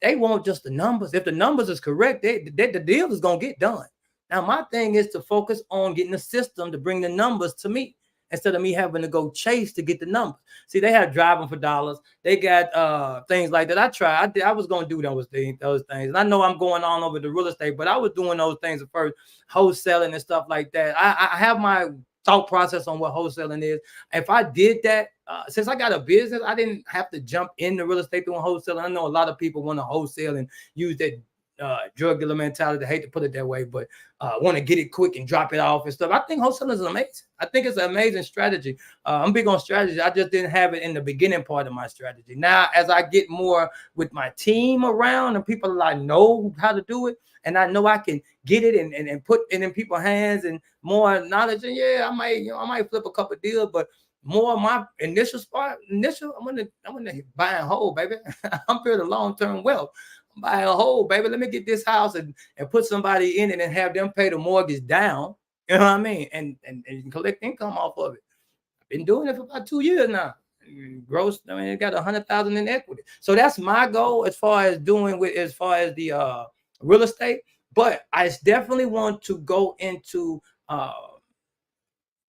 they want just the numbers. If the numbers is correct, the deal is going to get done. Now, my thing is to focus on getting the system to bring the numbers to me, instead of me having to go chase to get the numbers. See, they have driving for dollars. They got things like that. I was going to do those things. And I know I'm going on over the real estate, but I was doing those things at first, wholesaling and stuff like that. I have my thought process on what wholesaling is. If I did that, since I got a business, I didn't have to jump into real estate doing wholesaling. I know a lot of people want to wholesale and use that drug dealer mentality. I hate to put it that way, but want to get it quick and drop it off and stuff. I think wholesaling is amazing. I think it's an amazing strategy. I'm big on strategy. I just didn't have it in the beginning part of my strategy. Now, as I get more with my team around and people that I know how to do it, and I know I can get it and put it in people's hands and more knowledge, and yeah, I might flip a couple of deals, but more of my initial, I'm gonna buy and hold, baby. I'm building long-term wealth. Buy a whole, baby. Let me get this house and put somebody in it and have them pay the mortgage down. You know what I mean? And collect income off of it. I've been doing it for about 2 years now. Gross, I mean, it got 100,000 in equity. So that's my goal as far as the real estate. But I definitely want to go into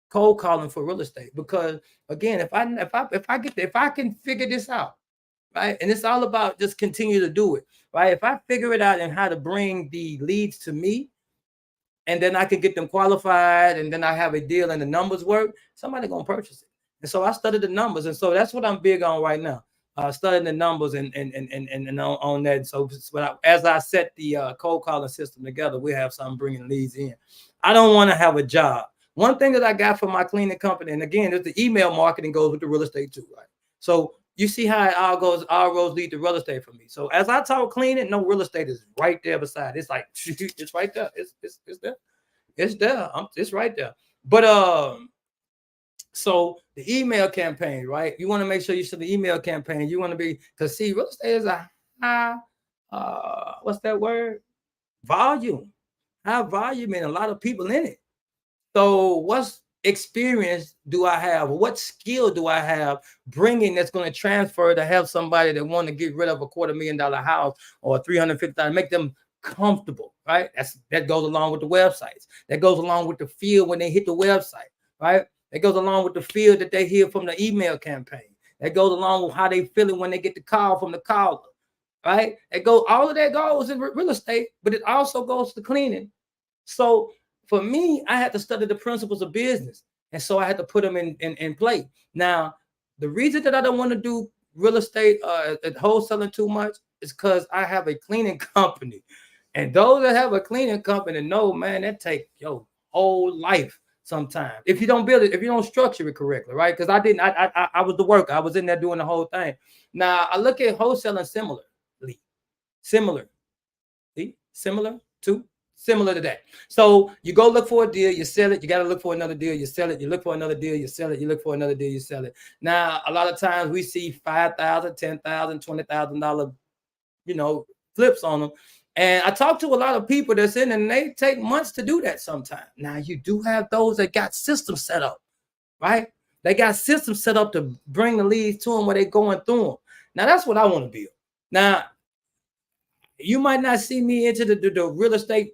cold calling for real estate, because again, if I can figure this out, right? And it's all about just continue to do it, right? If I figure it out and how to bring the leads to me, and then I can get them qualified, and then I have a deal and the numbers work, somebody gonna purchase it. And so I studied the numbers, and so that's what I'm big on right now. Studying the numbers and on that. So as I set the cold calling system together, we have something bringing leads in. I don't want to have a job. One thing that I got from my cleaning company, and again, there's the email marketing goes with the real estate too, right? So you see how it all goes, all roads lead to real estate for me. So as I talk cleaning, no, real estate is right there beside. It's like it's right there. It's there. It's there. It's right there. But so the email campaign, right? You want to make sure you send the email campaign. You want to be, because see, real estate is a high what's that word? Volume. High volume and a lot of people in it. So what's experience do I have? What skill do I have bringing that's going to transfer to have somebody that want to get rid of a $250,000 house or $350,000, make them comfortable, right? That goes along with the websites. That goes along with the feel when they hit the website, right? That goes along with the feel that they hear from the email campaign. That goes along with how they feeling when they get the call from the caller, right? All of that goes in real estate, but it also goes to cleaning. So for me, I had to study the principles of business. And so I had to put them in play. Now, the reason that I don't want to do real estate at wholesaling too much is because I have a cleaning company. And those that have a cleaning company know, man, that take your whole life sometimes. If you don't build it, if you don't structure it correctly, right? Because I was the worker. I was in there doing the whole thing. Now, I look at wholesaling similarly. Similar to that. So you go look for a deal, you sell it, you got to look for another deal, you sell it, you look for another deal, you sell it, you look for another deal, you sell it. Now, a lot of times we see $5,000, $10,000, $20,000, flips on them. And I talk to a lot of people that's in, and they take months to do that sometimes. Now, you do have those that got systems set up, right? They got systems set up to bring the leads to them where they're going through them. Now, that's what I want to build. Now, you might not see me into the real estate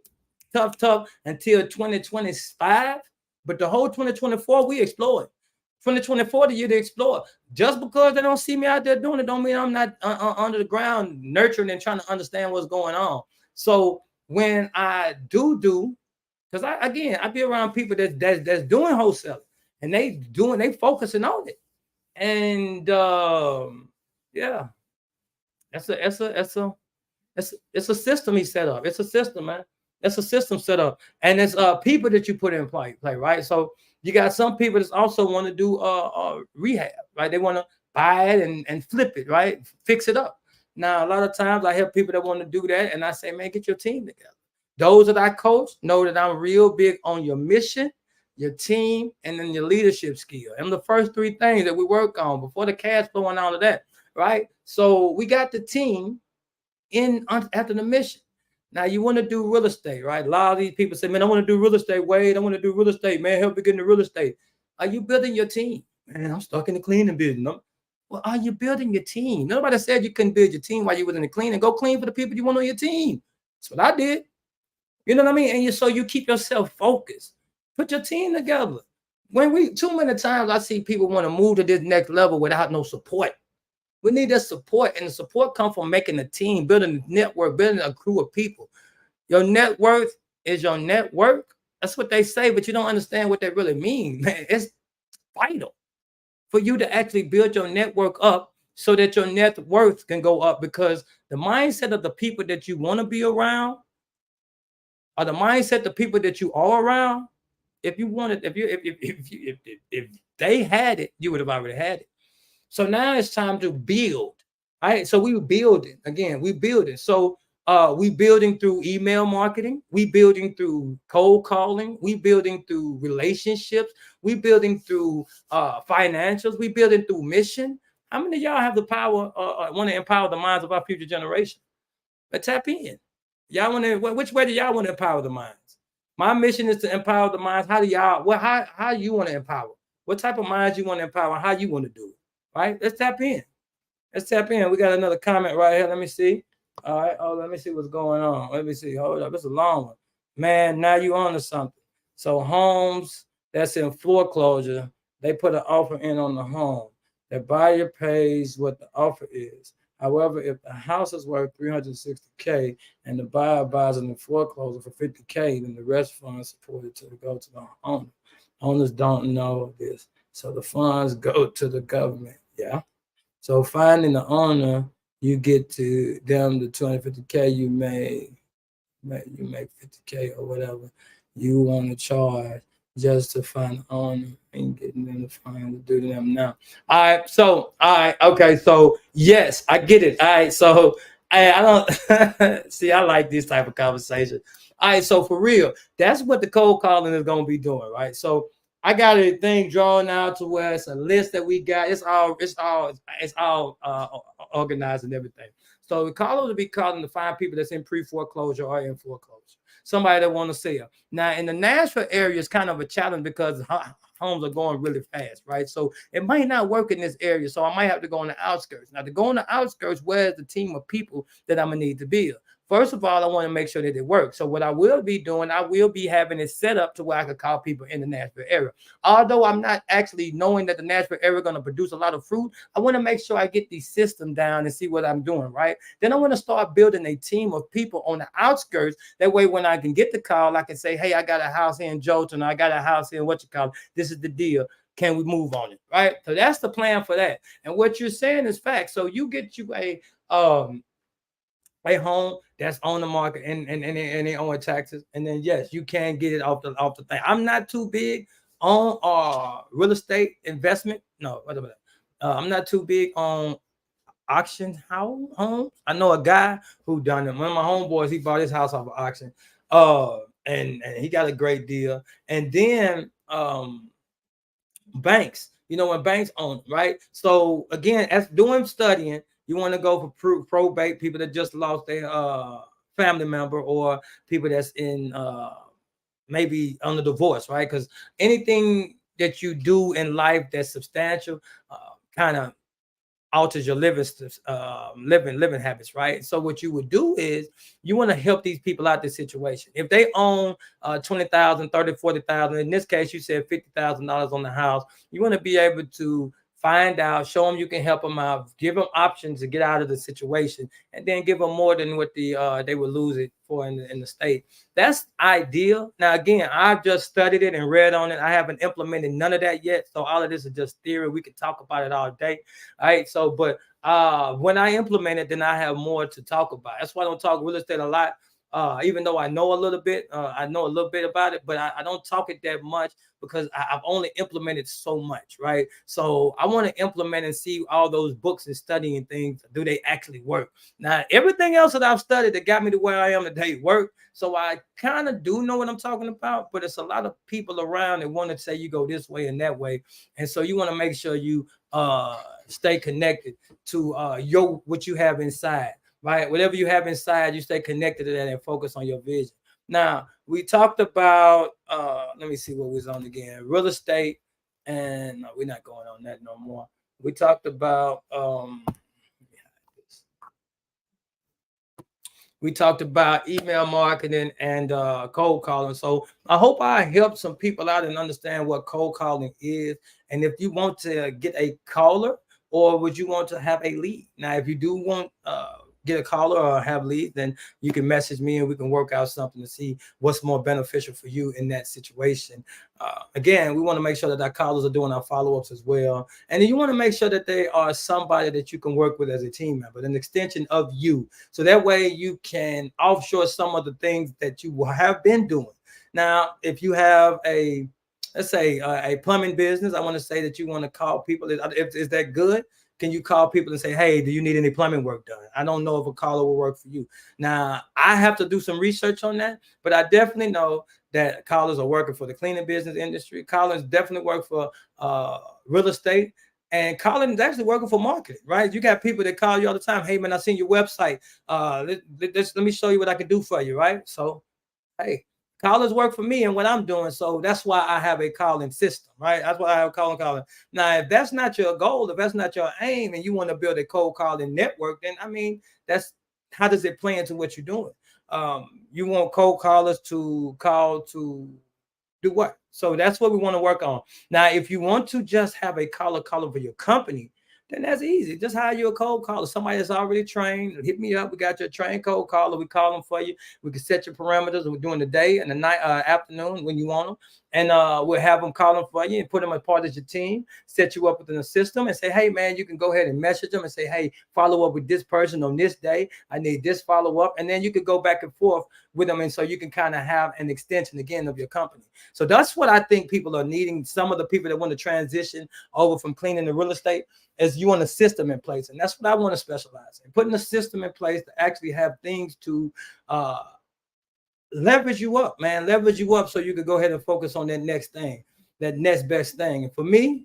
tough until 2025, but the whole 2024 we explored. 2024 the year to explore. Just because they don't see me out there doing it, don't mean I'm not under the ground nurturing and trying to understand what's going on. So when I do, because I be around people that's doing wholesale and they focusing on it, and yeah, it's a system he set up. It's a system, man. It's a system set up, and it's people that you put in play, right? So you got some people that also want to do rehab, right? They want to buy it and flip it, right? Fix it up. Now, a lot of times I help people that want to do that, and I say, man, get your team together. Those that I coach know that I'm real big on your mission, your team, and then your leadership skill. And the first three things that we work on before the cash flow and all of that, right? So we got the team in after the mission. Now you want to do real estate, right? A lot of these people say, man, I want to do real estate. Wade, I want to do real estate, man. Help me get into real estate. Are you building your team? Man, I'm stuck in the cleaning business. Well, are you building your team? Nobody said you couldn't build your team while you were in the cleaning. Go clean for the people you want on your team. That's what I did. You know what I mean? And so you keep yourself focused. Put your team together. Too many times I see people want to move to this next level without no support. We need that support, and the support comes from making a team, building a network, building a crew of people. Your net worth is your network. That's what they say, but you don't understand what they really mean, man. It's vital for you to actually build your network up so that your net worth can go up, because the mindset of the people that you want to be around or the mindset of the people that you are around, if they had it, you would have already had it. So now it's time to build. All right. So we building again. We building. So we building through email marketing. We building through cold calling. We building through relationships. We building through financials. We building through mission. How many of y'all have the power? Want to empower the minds of our future generation? But tap in. Y'all want to? Which way do y'all want to empower the minds? My mission is to empower the minds. How do y'all? Well, how you want to empower? What type of minds you want to empower? How you want to do it? Right? Let's tap in. Let's tap in. We got another comment right here. Let me see. All right. Oh, let me see what's going on. Let me see. Hold up. It's a long one. Man, now you on to something. So homes that's in foreclosure, they put an offer in on the home. The buyer pays what the offer is. However, if the house is worth $360K and the buyer buys in the foreclosure for $50K, then the rest funds supported to go to the owner. Owners don't know this, so the funds go to the government. Yeah. So finding the owner, you get to them the $250K you make 50K or whatever you want to charge just to find the owner and getting them to find to do them now. All right. So okay. So yes, I get it. All right. So I don't see. I like this type of conversation. All right. So for real, that's what the cold calling is going to be doing, right? So I got a thing drawn out to where it's a list that we got. It's all organized and everything. So the callers will be calling to find people that's in pre-foreclosure or in foreclosure. Somebody that want to sell. Now in the Nashville area, it's kind of a challenge because homes are going really fast, right? So it might not work in this area. So I might have to go on the outskirts. Now to go on the outskirts, where's the team of people that I'm gonna need to build? First of all, I want to make sure that it works. So what I will be doing, I will be having it set up to where I could call people in the Nashville area. Although I'm not actually knowing that the Nashville area is going to produce a lot of fruit, I want to make sure I get the system down and see what I'm doing, right? Then I want to start building a team of people on the outskirts. That way, when I can get the call, I can say, hey, I got a house here in Jolton. I got a house here in this is the deal. Can we move on it, right? So that's the plan for that. And what you're saying is fact. So you get you a home that's on the market and they own taxes, and then yes, you can get it off the thing. I'm not too big on real estate investment. No, I'm not too big on auction homes. I know a guy who done it. One of my homeboys, he bought his house off of auction. And he got a great deal. And then banks, when banks own, right? So again, as doing studying, you want to go for probate, people that just lost their family member, or people that's in maybe on the divorce, right? Because anything that you do in life that's substantial kind of alters your living habits, right? So what you would do is you want to help these people out this situation. If they own 20,000, 30, 40,000, in this case you said $50,000 on the house, you want to be able to find out, show them you can help them out, give them options to get out of the situation, and then give them more than what they would lose it for in the state. That's ideal. Now again, I've just studied it and read on it. I haven't implemented none of that yet, so all of this is just theory. We could talk about it all day. All right, so but when I implement it, then I have more to talk about. That's why I don't talk real estate a lot. Even though I know a little bit, about it, but I don't talk it that much because I've only implemented so much, right? So I want to implement and see all those books and studying things. Do they actually work? Now, everything else that I've studied that got me to where I am today work. So I kind of do know what I'm talking about, but it's a lot of people around that want to say you go this way and that way. And so you want to make sure you stay connected to what you have inside. Right, whatever you have inside, you stay connected to that and focus on your vision. Now, we talked about let me see what was on again, real estate, and no, we're not going on that no more. We talked about email marketing and cold calling. So I hope I helped some people out and understand what cold calling is. And if you want to get a caller, or would you want to have a lead? Now, if you do want get a caller or have leads, then you can message me and we can work out something to see what's more beneficial for you in that situation. Again, we want to make sure that our callers are doing our follow-ups as well. And then you want to make sure that they are somebody that you can work with as a team member, an extension of you. So that way you can offshore some of the things that you have been doing. Now, if you have let's say a plumbing business, I want to say that you want to call people. Is that good? Can you call people and say, hey, do you need any plumbing work done? I don't know if a caller will work for you. Now, I have to do some research on that, but I definitely know that callers are working for the cleaning business industry. Callers definitely work for real estate. And calling is actually working for marketing, right? You got people that call you all the time. Hey, man, I seen your website. Let me show you what I can do for you, right? So, hey, callers work for me and what I'm doing. So that's why I have a calling system, right? That's why I have calling. Now, if that's not your goal, if that's not your aim, and you want to build a cold calling network, then I mean, that's how does it play into what you're doing? You want cold callers to call to do what? So that's what we want to work on. Now, if you want to just have a caller for your company, then that's easy. Just hire you a cold caller, somebody that's already trained. Hit me up. We got your trained cold caller. We call them for you. We can set your parameters. We're doing the day and the night, afternoon when you want them. And we'll have them call them for you and put them as part of your team, set you up within the system and say, hey, man, you can go ahead and message them and say, hey, follow up with this person on this day. I need this follow up. And then you could go back and forth with them. And so you can kind of have an extension again of your company. So that's what I think people are needing. Some of the people that want to transition over from cleaning to real estate is you want a system in place. And that's what I want to specialize in, putting a system in place to actually have things to leverage you up, man, leverage you up so you can go ahead and focus on that next thing, that next best thing. And for me,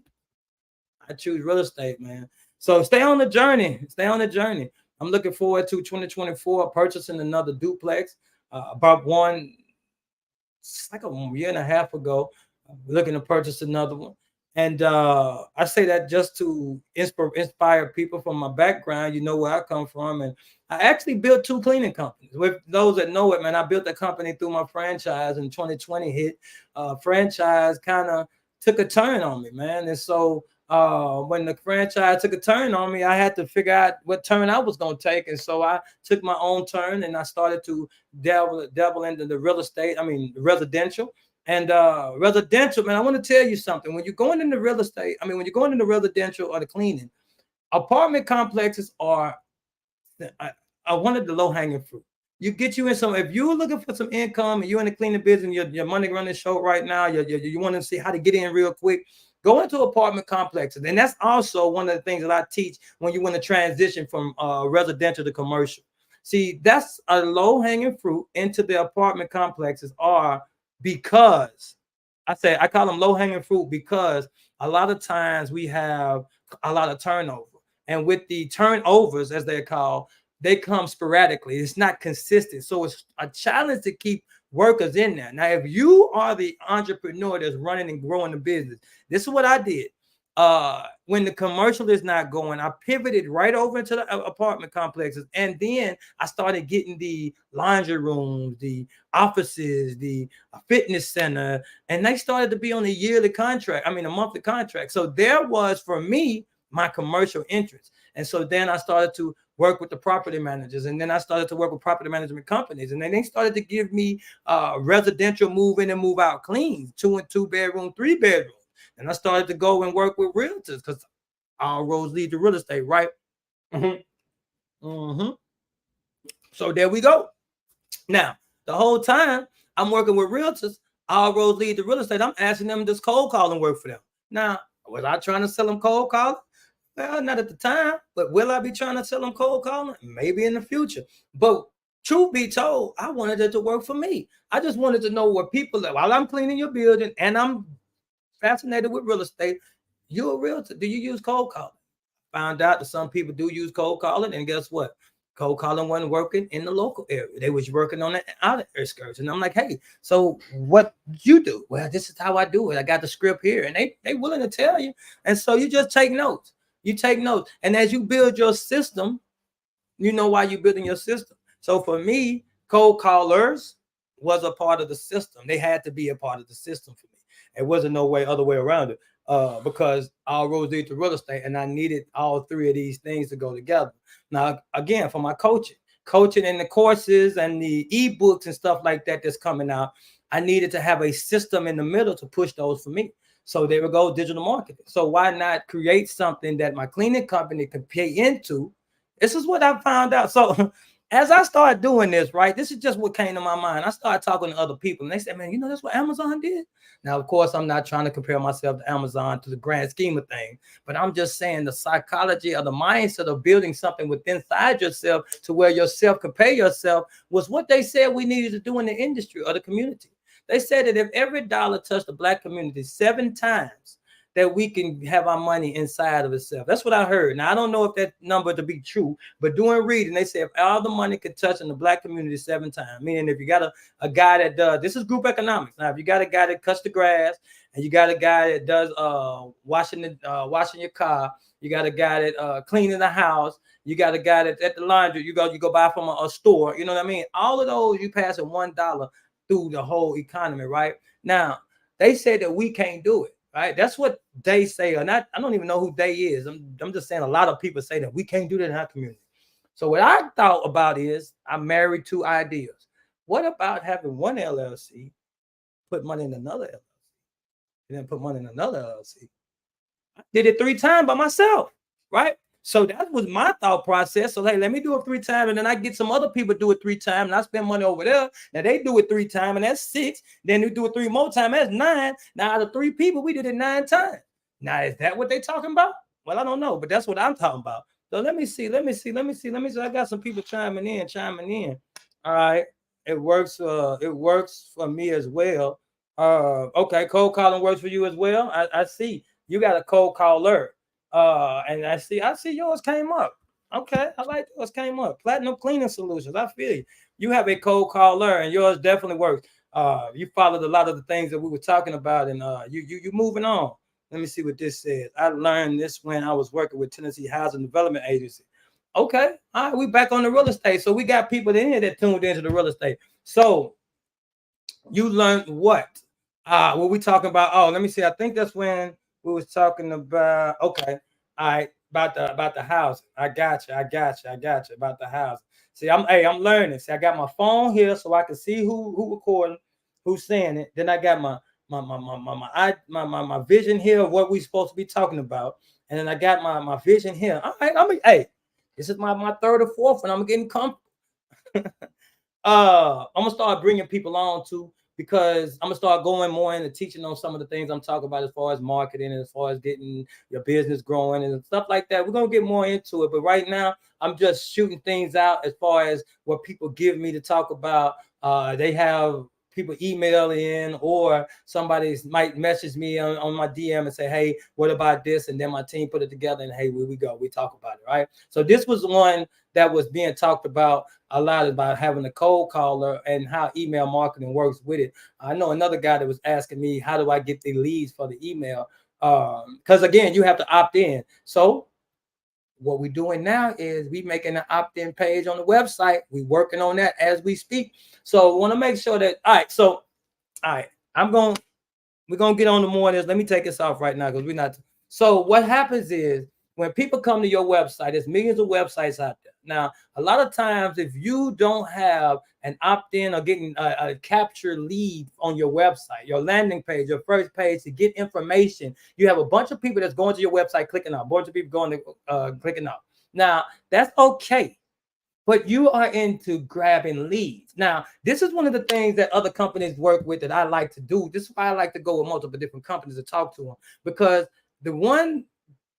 I choose real estate, man. So stay on the journey. Stay on the journey. I'm looking forward to 2024 purchasing another duplex. About one, it's like a year and a half ago, looking to purchase another one. And I say that just to inspire people from my background. You know where I come from. And I actually built two cleaning companies. With those that know it, man, I built a company through my franchise in 2020 hit. Franchise kind of took a turn on me, man. And so when the franchise took a turn on me, I had to figure out what turn I was going to take. And so I took my own turn and I started to dabble into the residential. And residential, man, I want to tell you something. When you're going into real estate, when you're going into residential or the cleaning, apartment complexes are one of the low-hanging fruit. You get you in some, if you're looking for some income and you're in the cleaning business, your money running show right now, you want to see how to get in real quick, Go into apartment complexes. And that's also one of the things that I teach when you want to transition from residential to commercial. See, that's a low-hanging fruit into the apartment complexes are because I call them low-hanging fruit because a lot of times we have a lot of turnover. And with the turnovers, as they're called, they come sporadically. It's not consistent. So it's a challenge to keep workers in there. Now, if you are the entrepreneur that's running and growing the business, this is what I did. When the commercial is not going, I pivoted right over into the apartment complexes, and then I started getting the laundry rooms, the offices, the fitness center, and they started to be on a yearly contract. I mean, a monthly contract. So there was for me my commercial entrance, and so then I started to work with the property managers, and then I started to work with property management companies, and then they started to give me residential move in and move out clean, 2 and 2 bedroom, 3 bedroom. And I started to go and work with realtors because all roads lead to real estate, right? Mm-hmm. Mm-hmm. So there we go. Now, the whole time I'm working with realtors, all roads lead to real estate. I'm asking them, does cold calling work for them? Now, was I trying to sell them cold calling? Well, not at the time, but will I be trying to sell them cold calling? Maybe in the future. But truth be told, I wanted it to work for me. I just wanted to know what people, while I'm cleaning your building and I'm fascinated with real estate, you're a realtor. Do you use cold calling? Found out that some people do use cold calling, and guess what? Cold calling wasn't working in the local area. They was working on the outer skirts. And I'm like, hey, so what you do? Well, this is how I do it. I got the script here, and they willing to tell you. And so you just take notes. You take notes. And as you build your system, you know why you're building your system. So for me, cold callers was a part of the system. They had to be a part of the system for me. It wasn't no way other way around it. Because all roads lead to real estate, and I needed all three of these things to go together. Now, again, for my coaching and the courses and the ebooks and stuff like that that's coming out, I needed to have a system in the middle to push those for me. So there we go, digital marketing. So why not create something that my cleaning company can pay into? This is what I found out. So as I started doing this, right, this is just what came to my mind. I started talking to other people, and they said, man, you know, that's what Amazon did. Now, of course, I'm not trying to compare myself to Amazon to the grand scheme of things, but I'm just saying the psychology or the mindset of building something within inside yourself to where yourself can pay yourself was what they said we needed to do in the industry or the community. They said that if every dollar touched the Black community 7 times, that we can have our money inside of itself. That's what I heard. Now, I don't know if that number to be true, but doing reading, they say if all the money could touch in the Black community 7 times, meaning if you got a guy that does, this is group economics. Now, if you got a guy that cuts the grass, and you got a guy that does washing your car, you got a guy that cleaning the house, you got a guy that's at the laundry, you go buy from a store, you know what I mean? All of those, you pass at $1 through the whole economy, right? Now, they say that we can't do it. Right, that's what they say, or not. I don't even know who they is. I'm just saying a lot of people say that we can't do that in our community. So what I thought about is I married 2 ideas. What about having one LLC, put money in another LLC, and then put money in another LLC? I did it 3 times by myself, right? So that was my thought process. So hey, let me do it 3 times, and then I get some other people do it 3 times, and I spend money over there. Now they do it 3 times, and that's 6. Then we do it 3 more times, that's 9. Now out of 3 people, we did it 9 times. Now is that what they talking about? Well, I don't know, but that's what I'm talking about. So let me see. I got some people chiming in. All right, it works. It works for me as well. Okay, cold calling works for you as well. I see you got a cold caller. And I see yours came up. Okay, I like yours came up. Platinum Cleaning Solutions. I feel you. You have a cold caller, and yours definitely works. You followed a lot of the things that we were talking about, and you moving on. Let me see what this says. I learned this when I was working with Tennessee Housing Development Agency. Okay, all right, we back on the real estate. So we got people in here that tuned into the real estate. So you learned what? What we talking about? Oh, let me see. I think that's when we was talking about. Okay, all right, about the house. I got you about the house. See, I'm learning. See, I got my phone here so I can see who recording, who's saying it. Then I got my vision here of what we supposed to be talking about, and then I got my vision here. All right, hey, this is my third or fourth, and I'm getting comfortable. I'm gonna start bringing people on too. because I'm gonna start going more into teaching on some of the things I'm talking about as far as marketing and as far as getting your business growing and stuff like that. We're gonna get more into it, but right now I'm just shooting things out as far as what people give me to talk about. They have people email in, or somebody might message me on my DM and say, hey, what about this? And then my team put it together, and hey, here we go, we talk about it, right? So this was one that was being talked about a lot, about having a cold caller and how email marketing works with it. I know another guy that was asking me, how do I get the leads for the email? Because again, you have to opt in. So what we're doing now is we making an opt-in page on the website. We working on that as we speak. So want to make sure that, all right. So all right, we're gonna get on the more of this. Let me take this off right now because we're not. So what happens is when people come to your website, there's millions of websites out there. Now, a lot of times, if you don't have an opt-in or getting a capture lead on your website, your landing page, your first page to get information, you have a bunch of people that's going to your website clicking out, a bunch of people going to clicking out. Now, that's okay, but you are into grabbing leads. Now, this is one of the things that other companies work with that I like to do. This is why I like to go with multiple different companies to talk to them, because the one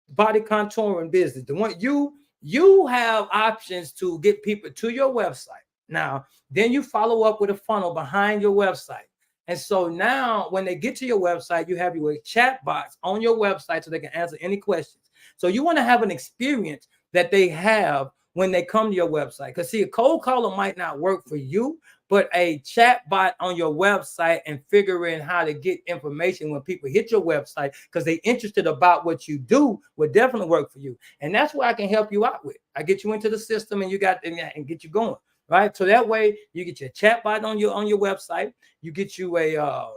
body contouring business, the one you have options to get people to your website. Now, then you follow up with a funnel behind your website. And so now when they get to your website, you have your chat box on your website so they can answer any questions. So you want to have an experience that they have when they come to your website. Because see, a cold caller might not work for you, but a chat bot on your website and figuring how to get information when people hit your website because they're interested about what you do would definitely work for you. And that's what I can help you out with. I get you into the system and and get you going. Right. So that way you get your chat bot on your website. You get you a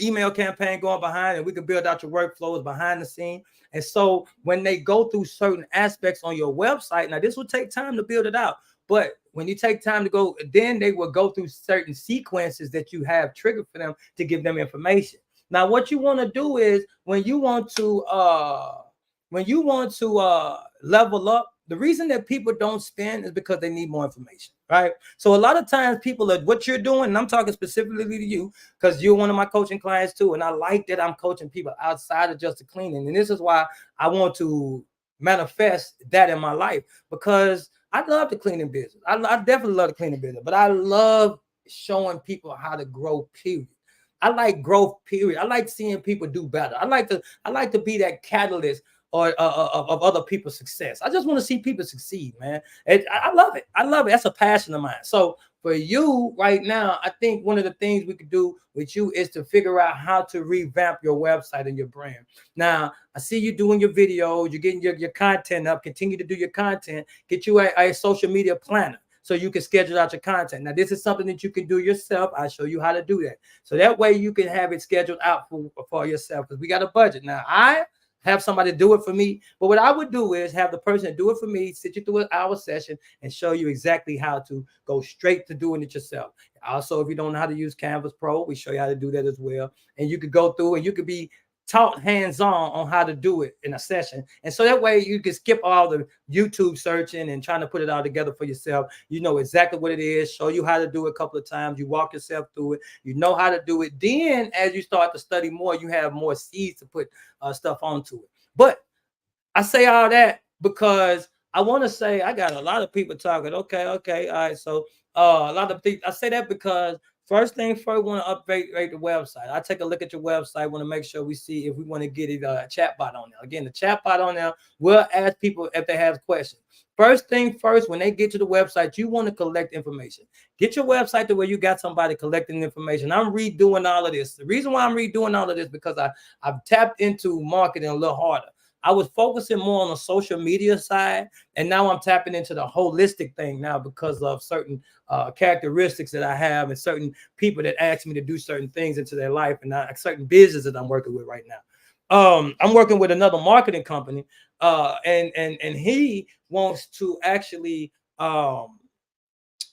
email campaign going behind, and we can build out your workflows behind the scene. And so when they go through certain aspects on your website, now this will take time to build it out, but when you take time to go, then they will go through certain sequences that you have triggered for them to give them information. Now what you want to do is when you want to level up, the reason that people don't spend is because they need more information, right? So a lot of times people are what you're doing, and I'm talking specifically to you because you're one of my coaching clients too. And I like that I'm coaching people outside of just the cleaning. And this is why I want to manifest that in my life, because I love the cleaning business. I definitely love the cleaning business, but I love showing people how to grow, period. I like growth, period. I like seeing people do better. I like to be that catalyst or of other people's success. I just want to see people succeed, man. I love it. I love it. That's a passion of mine. So for you right now, I think one of the things we could do with you is to figure out how to revamp your website and your brand. Now, I see you doing your videos, you're getting your content up, continue to do your content, get you a social media planner so you can schedule out your content. Now, this is something that you can do yourself. I'll show you how to do that. So that way you can have it scheduled out for yourself, because we got a budget. Now, I have somebody do it for me. But what I would do is have the person do it for me, sit you through an hour session, and show you exactly how to go straight to doing it yourself. Also, if you don't know how to use Canvas Pro, we show you how to do that as well. And you could go through and you could be taught hands-on how to do it in a session. And so that way you can skip all the YouTube searching and trying to put it all together for yourself. You know exactly what it is, show you how to do it a couple of times. You walk yourself through it. You know how to do it. Then as you start to study more, you have more seeds to put stuff onto it. But I say all that because I want to say I got a lot of people talking. Okay, all right. So a lot of things. I say that because first thing first, want to upgrade the website. I take a look at your website, want to make sure we see if we want to get it a chat bot on there. Again, the chat bot on there will ask people if they have questions. First thing first, when they get to the website, you want to collect information. Get your website to where you got somebody collecting information. I'm redoing all of this. The reason why I'm redoing all of this because I've tapped into marketing a little harder. I was focusing more on the social media side, and now I'm tapping into the holistic thing now because of certain characteristics that I have and certain people that ask me to do certain things into their life, and certain business that I'm working with right now. I'm working with another marketing company, and he wants to actually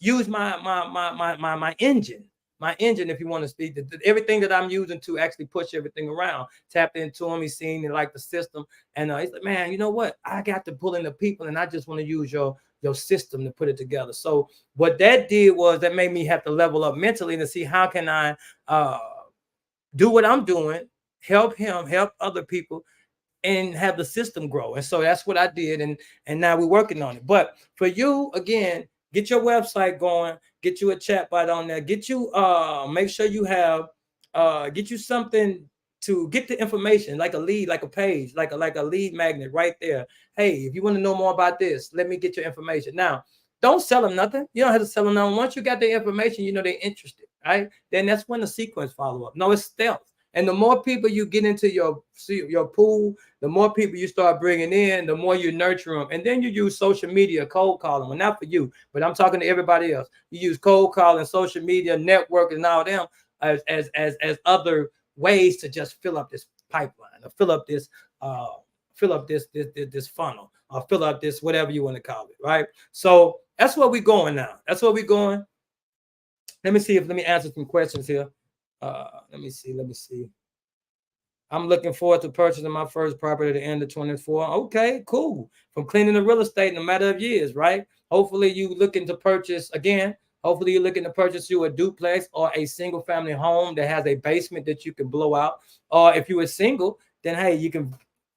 use my engine. my engine, if you want to speak, everything that I'm using to actually push everything around. Tapped into him, he's seen it like the system, and he's like, man, you know what? I got to pull in the people, and I just want to use your system to put it together. So what that did was that made me have to level up mentally to see how can I do what I'm doing, help him, help other people, and have the system grow. And so that's what I did, and now we're working on it. But for you, again, get your website going, get you a chat bot on there, get you make sure you have get you something to get the information, like a lead, like a page, like a lead magnet right there. Hey, if you want to know more about this, let me get your information. Now, don't sell them nothing. You don't have to sell them nothing. Once you got the information, you know they're interested, right? Then that's when the sequence follow up. No, it's stealth. And the more people you get into your pool, the more people you start bringing in, the more you nurture them. And then you use social media, cold calling. Well, not for you, but I'm talking to everybody else. You use cold calling, social media, network, and all them as other ways to just fill up this pipeline, or fill up this this funnel, or fill up this whatever you want to call it, right? So that's where we're going now. That's where we're going. Let me answer some questions here. Let me see. I'm looking forward to purchasing my first property at the end of 24. Okay, cool. From cleaning the real estate in a matter of years, right? Hopefully you looking to purchase again. Hopefully you're looking to purchase you a duplex or a single family home that has a basement that you can blow out. Or if you are single, then hey, you can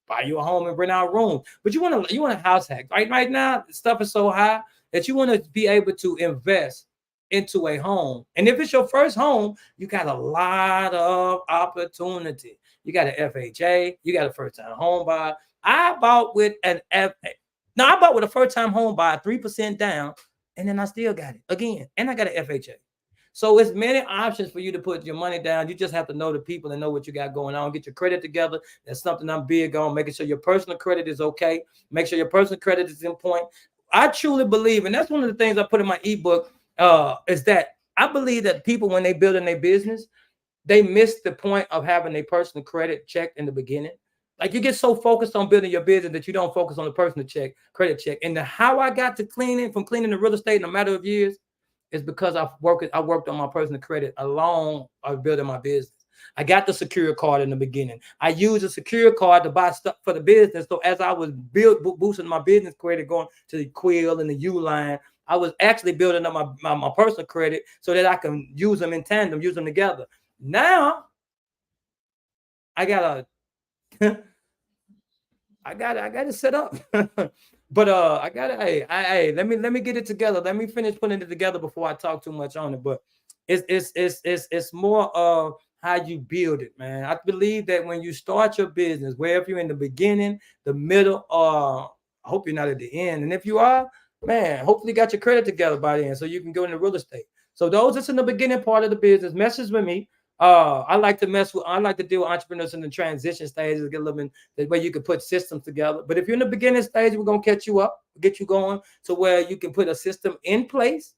buy you a home and rent out rooms. But you want a house hack, right? Right now, stuff is so high that you want to be able to invest into a home. And if it's your first home, you got a lot of opportunity. You got an FHA, you got a first-time home buyer. I bought with an FHA. No, I bought with a first-time home buyer, 3% down, and then I still got it again. And I got an FHA. So it's many options for you to put your money down. You just have to know the people and know what you got going on. Get your credit together. That's something I'm big on, making sure your personal credit is okay. Make sure your personal credit is in point. I truly believe, and that's one of the things I put in my ebook, is that I believe that people, when they build in their business, they miss the point of having a personal credit checked in the beginning. Like you get so focused on building your business that you don't focus on the personal credit check. And how I got to cleaning the real estate in a matter of years is because I worked on my personal credit along of building my business. I got the secure card in the beginning. I used a secure card to buy stuff for the business. So as I was boosting my business credit, going to the Quill and the Uline, I was actually building up my personal credit so that I can use them in tandem, use them together. Now I got to set up. But I gotta hey, let me get it together. Let me finish putting it together before I talk too much on it. But it's more of how you build it, man. I believe that when you start your business, wherever you're in the beginning, the middle, I hope you're not at the end. And if you are, man, hopefully you got your credit together by then so you can go into real estate. So those that's in the beginning part of the business, message with me. I like to deal with entrepreneurs in the transition stages, get a little bit the way you can put systems together. But if you're in the beginning stage, we're gonna catch you up, get you going to where you can put a system in place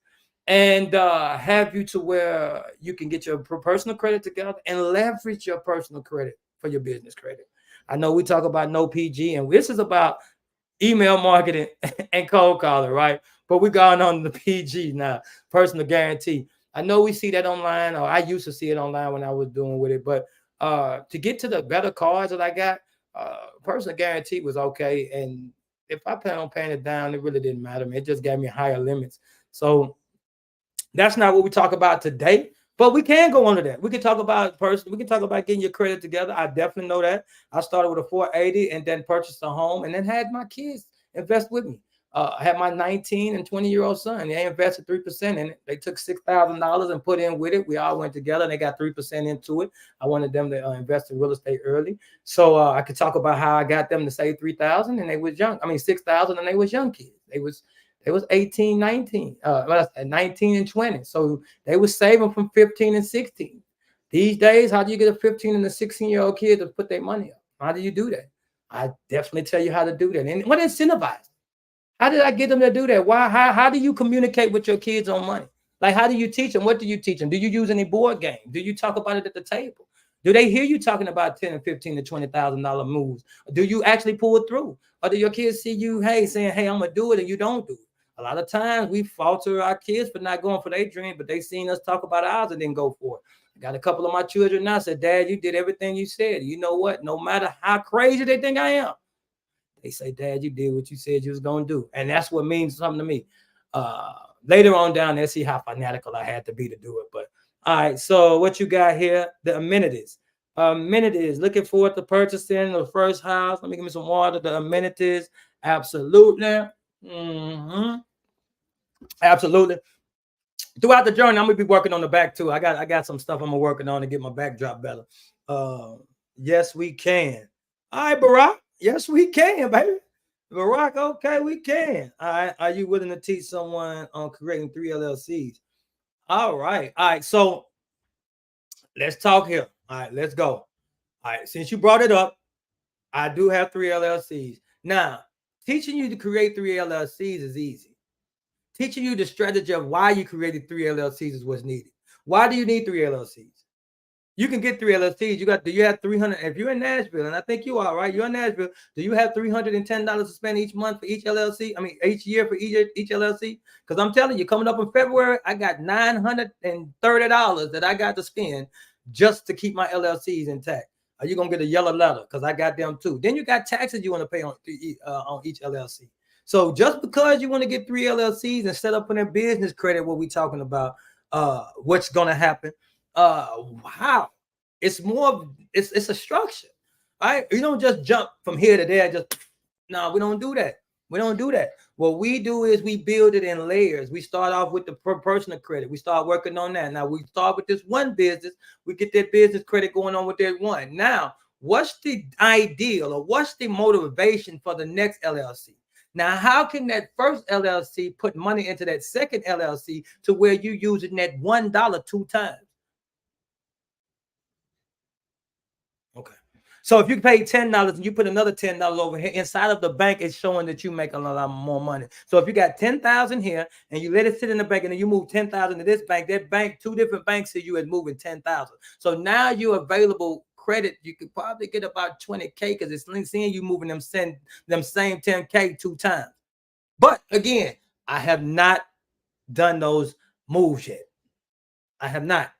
and have you to where you can get your personal credit together and leverage your personal credit for your business credit. I know we talk about no PG, and this is about email marketing and cold calling, right? But we're going on the PG now, personal guarantee. I know we see that online, or I used to see it online when I was doing with it. But to get to the better cards that I got, personal guarantee was okay. And if I plan on paying it down, it really didn't matter. It just gave me higher limits. So that's not what we talk about today. But we can go into that. We can talk about we can talk about getting your credit together. I definitely know that. I started with a 480 and then purchased a home and then had my kids invest with me. I had my 19 and 20-year-old son. They invested 3% in it. They took $6,000 and put in with it. We all went together and they got 3% into it. I wanted them to invest in real estate early. So I could talk about how I got them to save $3,000 and they was young. I mean, $6,000 and they was young kids. They was 18, 19, 19 and 20. So they was saving from 15 and 16. These days, how do you get a 15 and a 16-year-old kid to put their money up? How do you do that? I definitely tell you how to do that. And what incentivize? How did I get them to do that? Why? How do you communicate with your kids on money? Like, how do you teach them? What do you teach them? Do you use any board game? Do you talk about it at the table? Do they hear you talking about 10 and 15 to $20,000 moves? Do you actually pull it through? Or do your kids see you, saying, hey, I'm gonna do it, and you don't do it? A lot of times we falter our kids for not going for their dream, but they seen us talk about ours and didn't go for it. I got a couple of my children now said, Dad, you did everything you said. You know what? No matter how crazy they think I am, they say, Dad, you did what you said you was going to do. And that's what means something to me. Later on down there, see how fanatical I had to be to do it. But all right, so what you got here? The amenities. Amenities. Looking forward to purchasing the first house. Let me give me some water. The amenities. Absolutely. Mm-hmm. Absolutely. Throughout the journey, I'm gonna be working on the back too. I got some stuff I'm working on to get my backdrop better. Yes, we can. All right, Barack. Yes, we can, baby. Barack, okay, we can. All right. Are you willing to teach someone on creating 3 LLCs? All right. All right. So let's talk here. All right, let's go. All right. Since you brought it up, I do have 3 LLCs. Now, teaching you to create 3 LLCs is easy. Teaching you the strategy of why you created 3 LLCs is what's needed. Why do you need 3 LLCs? You can get 3 LLCs. Do you have 300? If you're in Nashville, and I think you are, right? You're in Nashville. Do you have $310 to spend each month for each LLC? I mean, each year for each LLC? Because I'm telling you, coming up in February, I got $930 that I got to spend just to keep my LLCs intact. Are you gonna get a yellow letter? Because I got them too. Then you got taxes you want to pay on each LLC. So just because you want to get 3 LLCs and set up on their business credit, what we talking about, what's gonna happen? Wow, it's more. It's a structure, right? You don't just jump from here to there. Just no, we don't do that. We don't do that. What we do is we build it in layers. We start off with the personal credit. We start working on that. Now we start with this one business. We get that business credit going on with that one. Now, what's the ideal or what's the motivation for the next LLC? Now, how can that first LLC put money into that second LLC to where you using that $1 2 times? Okay. So if you pay $10 and you put another $10 over here inside of the bank, it's showing that you make a lot more money. So if you got 10,000 here and you let it sit in the bank and then you move 10,000 to this bank, that bank, 2 different banks here, you is moving 10,000. So now you're available credit. You could probably get about 20K because it's seeing you moving them same 10K 2 times. But again, I have not done those moves yet. I have not.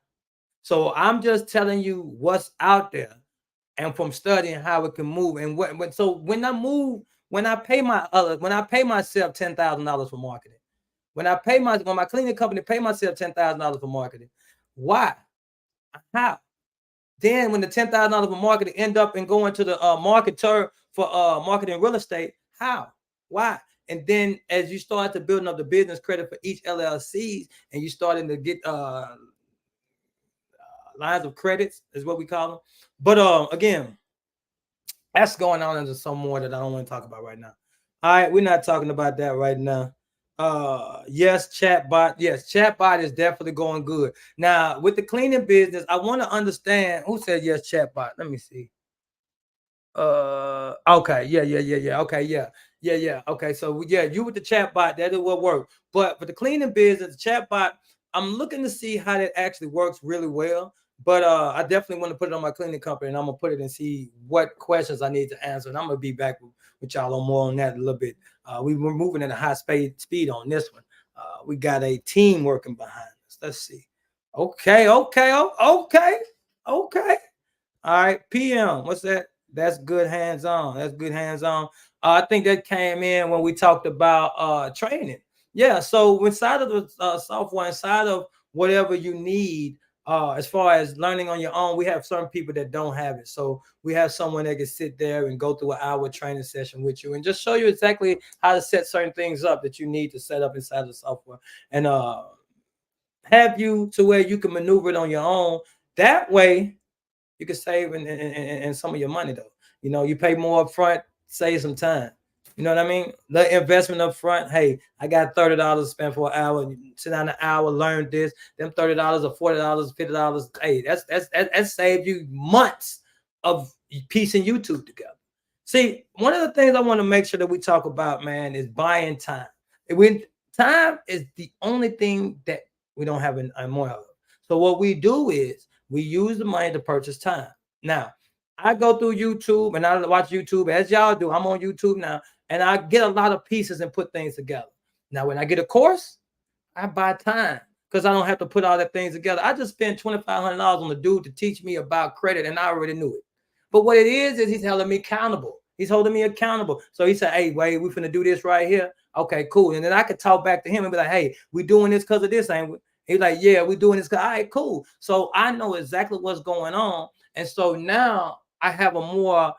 So I'm just telling you what's out there and from studying how it can move. And when I pay myself $10,000 for marketing, when my cleaning company pay myself $10,000 for marketing, why? How? Then when the $10,000 for marketing end up and going to the marketer for marketing real estate, how? Why? And then as you start to building up the business credit for each LLCs and you starting to get lines of credits is what we call them. But again, that's going on into some more that I don't want to talk about right now. All right, we're not talking about that right now. Yes, chatbot. Yes, chatbot is definitely going good. Now, with the cleaning business, I want to understand who said yes, chatbot. Let me see. Okay, yeah. Okay, yeah. Okay, so yeah, you with the chatbot, that will work. But for the cleaning business, chatbot, I'm looking to see how that actually works really well. But I definitely want to put it on my cleaning company, and I'm gonna put it and see what questions I need to answer. And I'm gonna be back with y'all on more on that a little bit. We were moving at a high speed on this one. We got a team working behind us. Let's see. Okay. All right, PM. What's that? That's good hands-on. That's good hands-on. I think that came in when we talked about training. Yeah. So inside of the software, inside of whatever you need, as far as learning on your own, we have certain people that don't have it. So we have someone that can sit there and go through an hour training session with you and just show you exactly how to set certain things up that you need to set up inside the software and have you to where you can maneuver it on your own. That way you can save in some of your money though. You know, you pay more up front, save some time. You know what I mean? The investment up front. Hey, I got $30 to spend for an hour. You sit down an hour, learn this. Them $30 or $40, $50. Hey, that's saved you months of piecing YouTube together. See, one of the things I want to make sure that we talk about, man, is buying time. When time is the only thing that we don't have more of. So what we do is we use the money to purchase time. Now, I go through YouTube and I watch YouTube as y'all do. I'm on YouTube now, and I get a lot of pieces and put things together. Now, when I get a course, I buy time because I don't have to put all that things together. I just spent $2,500 on the dude to teach me about credit, and I already knew it. But what it is he's holding me accountable. He's holding me accountable. So he said, hey, Wade, we're finna do this right here. Okay, cool. And then I could talk back to him and be like, hey, we doing this because of this, ain't we? He's like, yeah, we're doing this. All right, cool. So I know exactly what's going on. And so now I have a more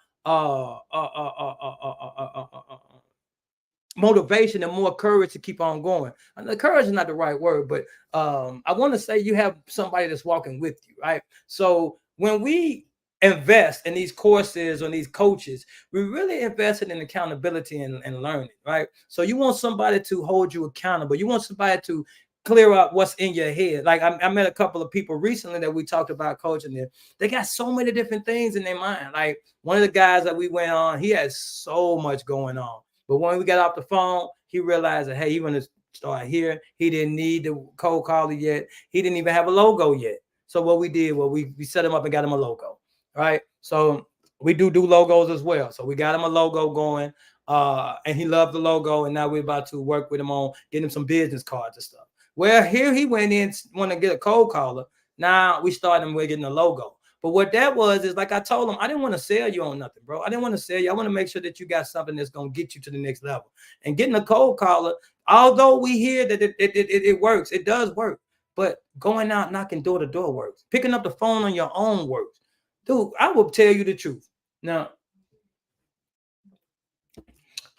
motivation and more courage to keep on going. And the courage is not the right word, but I want to say you have somebody that's walking with you, right? So when we invest in these courses or these coaches, we really invested in accountability and learning, right? So you want somebody to hold you accountable. You want somebody to clear up what's in your head. Like I met a couple of people recently that we talked about coaching them. They got so many different things in their mind. Like one of the guys that we went on, he had so much going on. But when we got off the phone, he realized that, hey, he want to start here. He didn't need the cold caller yet. He didn't even have a logo yet. So what we did, well, we set him up and got him a logo, right? So we do logos as well. So we got him a logo going, and he loved the logo. And now we're about to work with him on getting him some business cards and stuff. Well, here he went in, want to get a cold caller. Now we started with getting a logo. But what that was is, like I told him, I didn't want to sell you on nothing, bro. I didn't want to sell you. I want to make sure that you got something that's going to get you to the next level. And getting a cold caller, although we hear that it works, it does work. But going out knocking door to door works. Picking up the phone on your own works. Dude, I will tell you the truth. Now,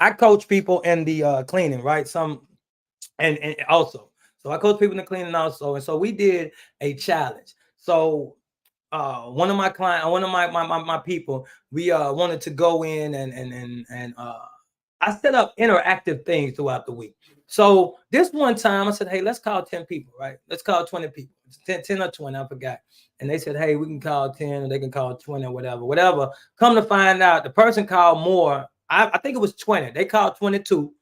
I coach people in the cleaning, right? And also. So I coach people in the cleaning also. And so we did a challenge. So one of my clients, one of my people, we wanted to go in and I set up interactive things throughout the week. So this one time I said, hey, let's call 10 people, right? Let's call 20 people. 10 or 20, I forgot. And they said, hey, we can call 10 or they can call 20 or whatever. Come to find out, the person called more. I think it was 20. They called 22,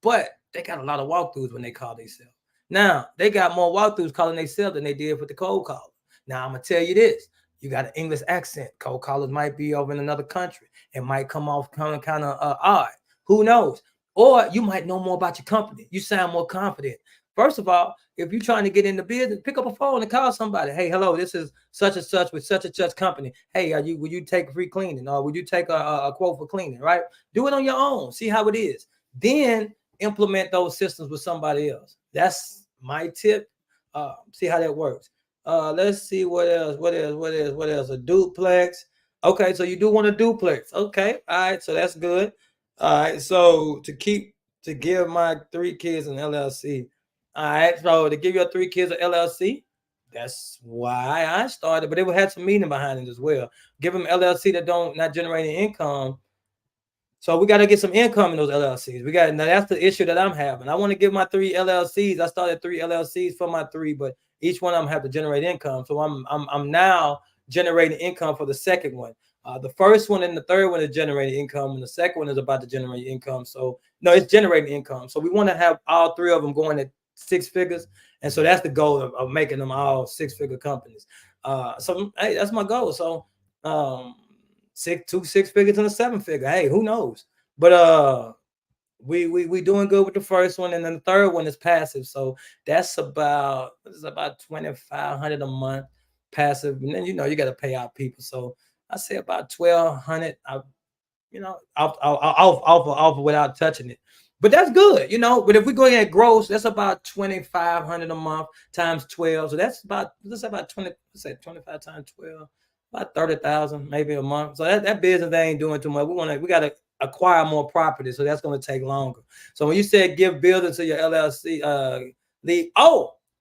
but they got a lot of walkthroughs when they call themselves. Now, they got more walkthroughs calling themselves than they did with the cold call. Now, I'm going to tell you this. You got an English accent. Cold callers might be over in another country. It might come off kind of odd. Who knows? Or you might know more about your company. You sound more confident. First of all, if you're trying to get into business, pick up a phone and call somebody. Hey, hello, this is such and such with such and such company. Hey, will you take free cleaning? Or would you take a quote for cleaning, right? Do it on your own. See how it is. Then implement those systems with somebody else. That's my tip. See how that works. Let's see what else. A duplex. Okay, so you do want a duplex. Okay, all right, so that's good. All right, so to give my 3 kids an LLC. All right, so to give your 3 kids an LLC, that's why I started, but it had some meaning behind it as well. Give them LLC that not generating income. So we got to get some income in those LLCs. Now that's the issue that I'm having. I want to give my 3 LLCs. I started 3 LLCs for my 3, but each one of them have to generate income. So I'm now generating income for the second one. The first one and the third one is generating income, and the second one is about to generate income. So no, it's generating income. So we want to have all 3 of them going at 6 figures, and so that's the goal of making them all 6-figure companies. So hey, that's my goal. So 2 6 figures and a 7 figure. Hey, who knows? But we doing good with the first one, and then the third one is passive. So that's about 2,500 a month passive, and then you got to pay out people. So I say about 1,200. Off without touching it. But that's good, But if we go at gross, that's about 2,500 a month times 12. So that's about 20. Let's say 25 times 12. About 30,000 maybe a month. So that business they ain't doing too much. We got to acquire more property, so that's going to take longer. So when you said give building to your LLC lead,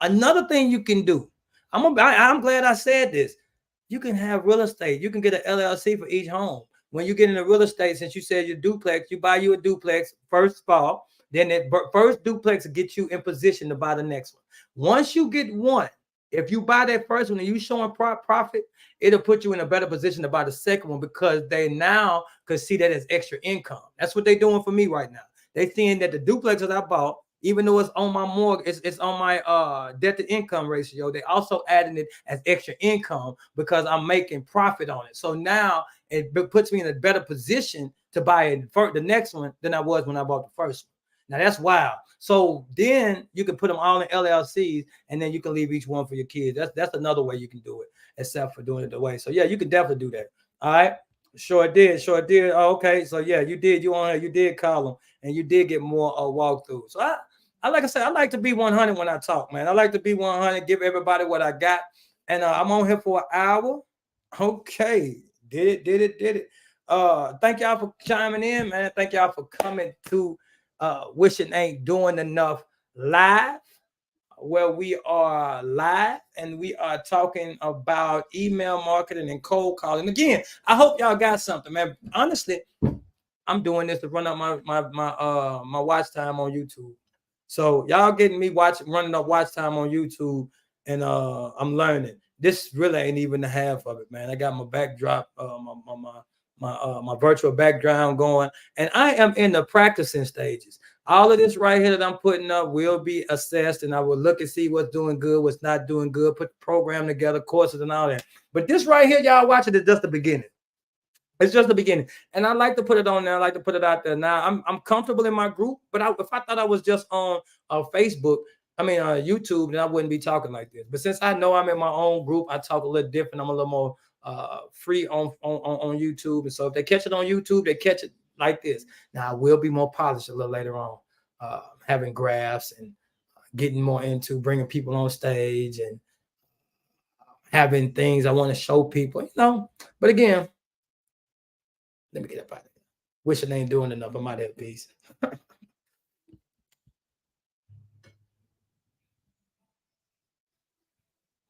another thing you can do. I'm glad I said this. You can have real estate. You can get an LLC for each home. When you get into real estate, since you said your duplex, you buy you a duplex first of all. Then that first duplex will get you in position to buy the next one. Once you get one, if you buy that first one and you showing profit, it'll put you in a better position to buy the second one because they now could see that as extra income. That's what they're doing for me right now. They're seeing that the duplex that I bought, even though it's on my mortgage, it's on my debt to income ratio, they also adding it as extra income because I'm making profit on it. So now it puts me in a better position to buy the next one than I was when I bought the first one. Now that's wild. So then you can put them all in LLCs, and then you can leave each one for your kids. That's another way you can do it, except for doing it the way. So yeah, you can definitely do that. All right. Sure did. Sure did. Oh, okay. So yeah, you did. You did call them, and you did get more walkthroughs. So I like I said, I like to be 100 when I talk, man. I like to be 100, give everybody what I got. And I'm on here for an hour. Okay. Did it. Thank y'all for chiming in, man. Thank y'all for coming to Wishing Ain't Doing Enough live, where we are live and we are talking about email marketing and cold calling. Again, I hope y'all got something, man. Honestly, I'm doing this to run up my watch time on YouTube. So y'all getting me running up watch time on YouTube, and I'm learning. This really ain't even the half of it, man. I got my backdrop, my virtual background going, and I am in the practicing stages. All of this right here that I'm putting up will be assessed, and I will look and see what's doing good, what's not doing good, put the program together, courses and all that. But this right here, y'all watching, is just the beginning. It's just the beginning, and I like to put it on there. I like to put it out there. Now I'm comfortable in my group, but if I thought I was just on Facebook, YouTube, then I wouldn't be talking like this. But since I know I'm in my own group, I talk a little different. I'm a little more free on YouTube, and so if they catch it on YouTube, they catch it like this. Now I will be more polished a little later on, having graphs and getting more into bringing people on stage and having things I want to show people, But again, let me get up out of here. Wishing I ain't doing enough. I'm out of here. Peace.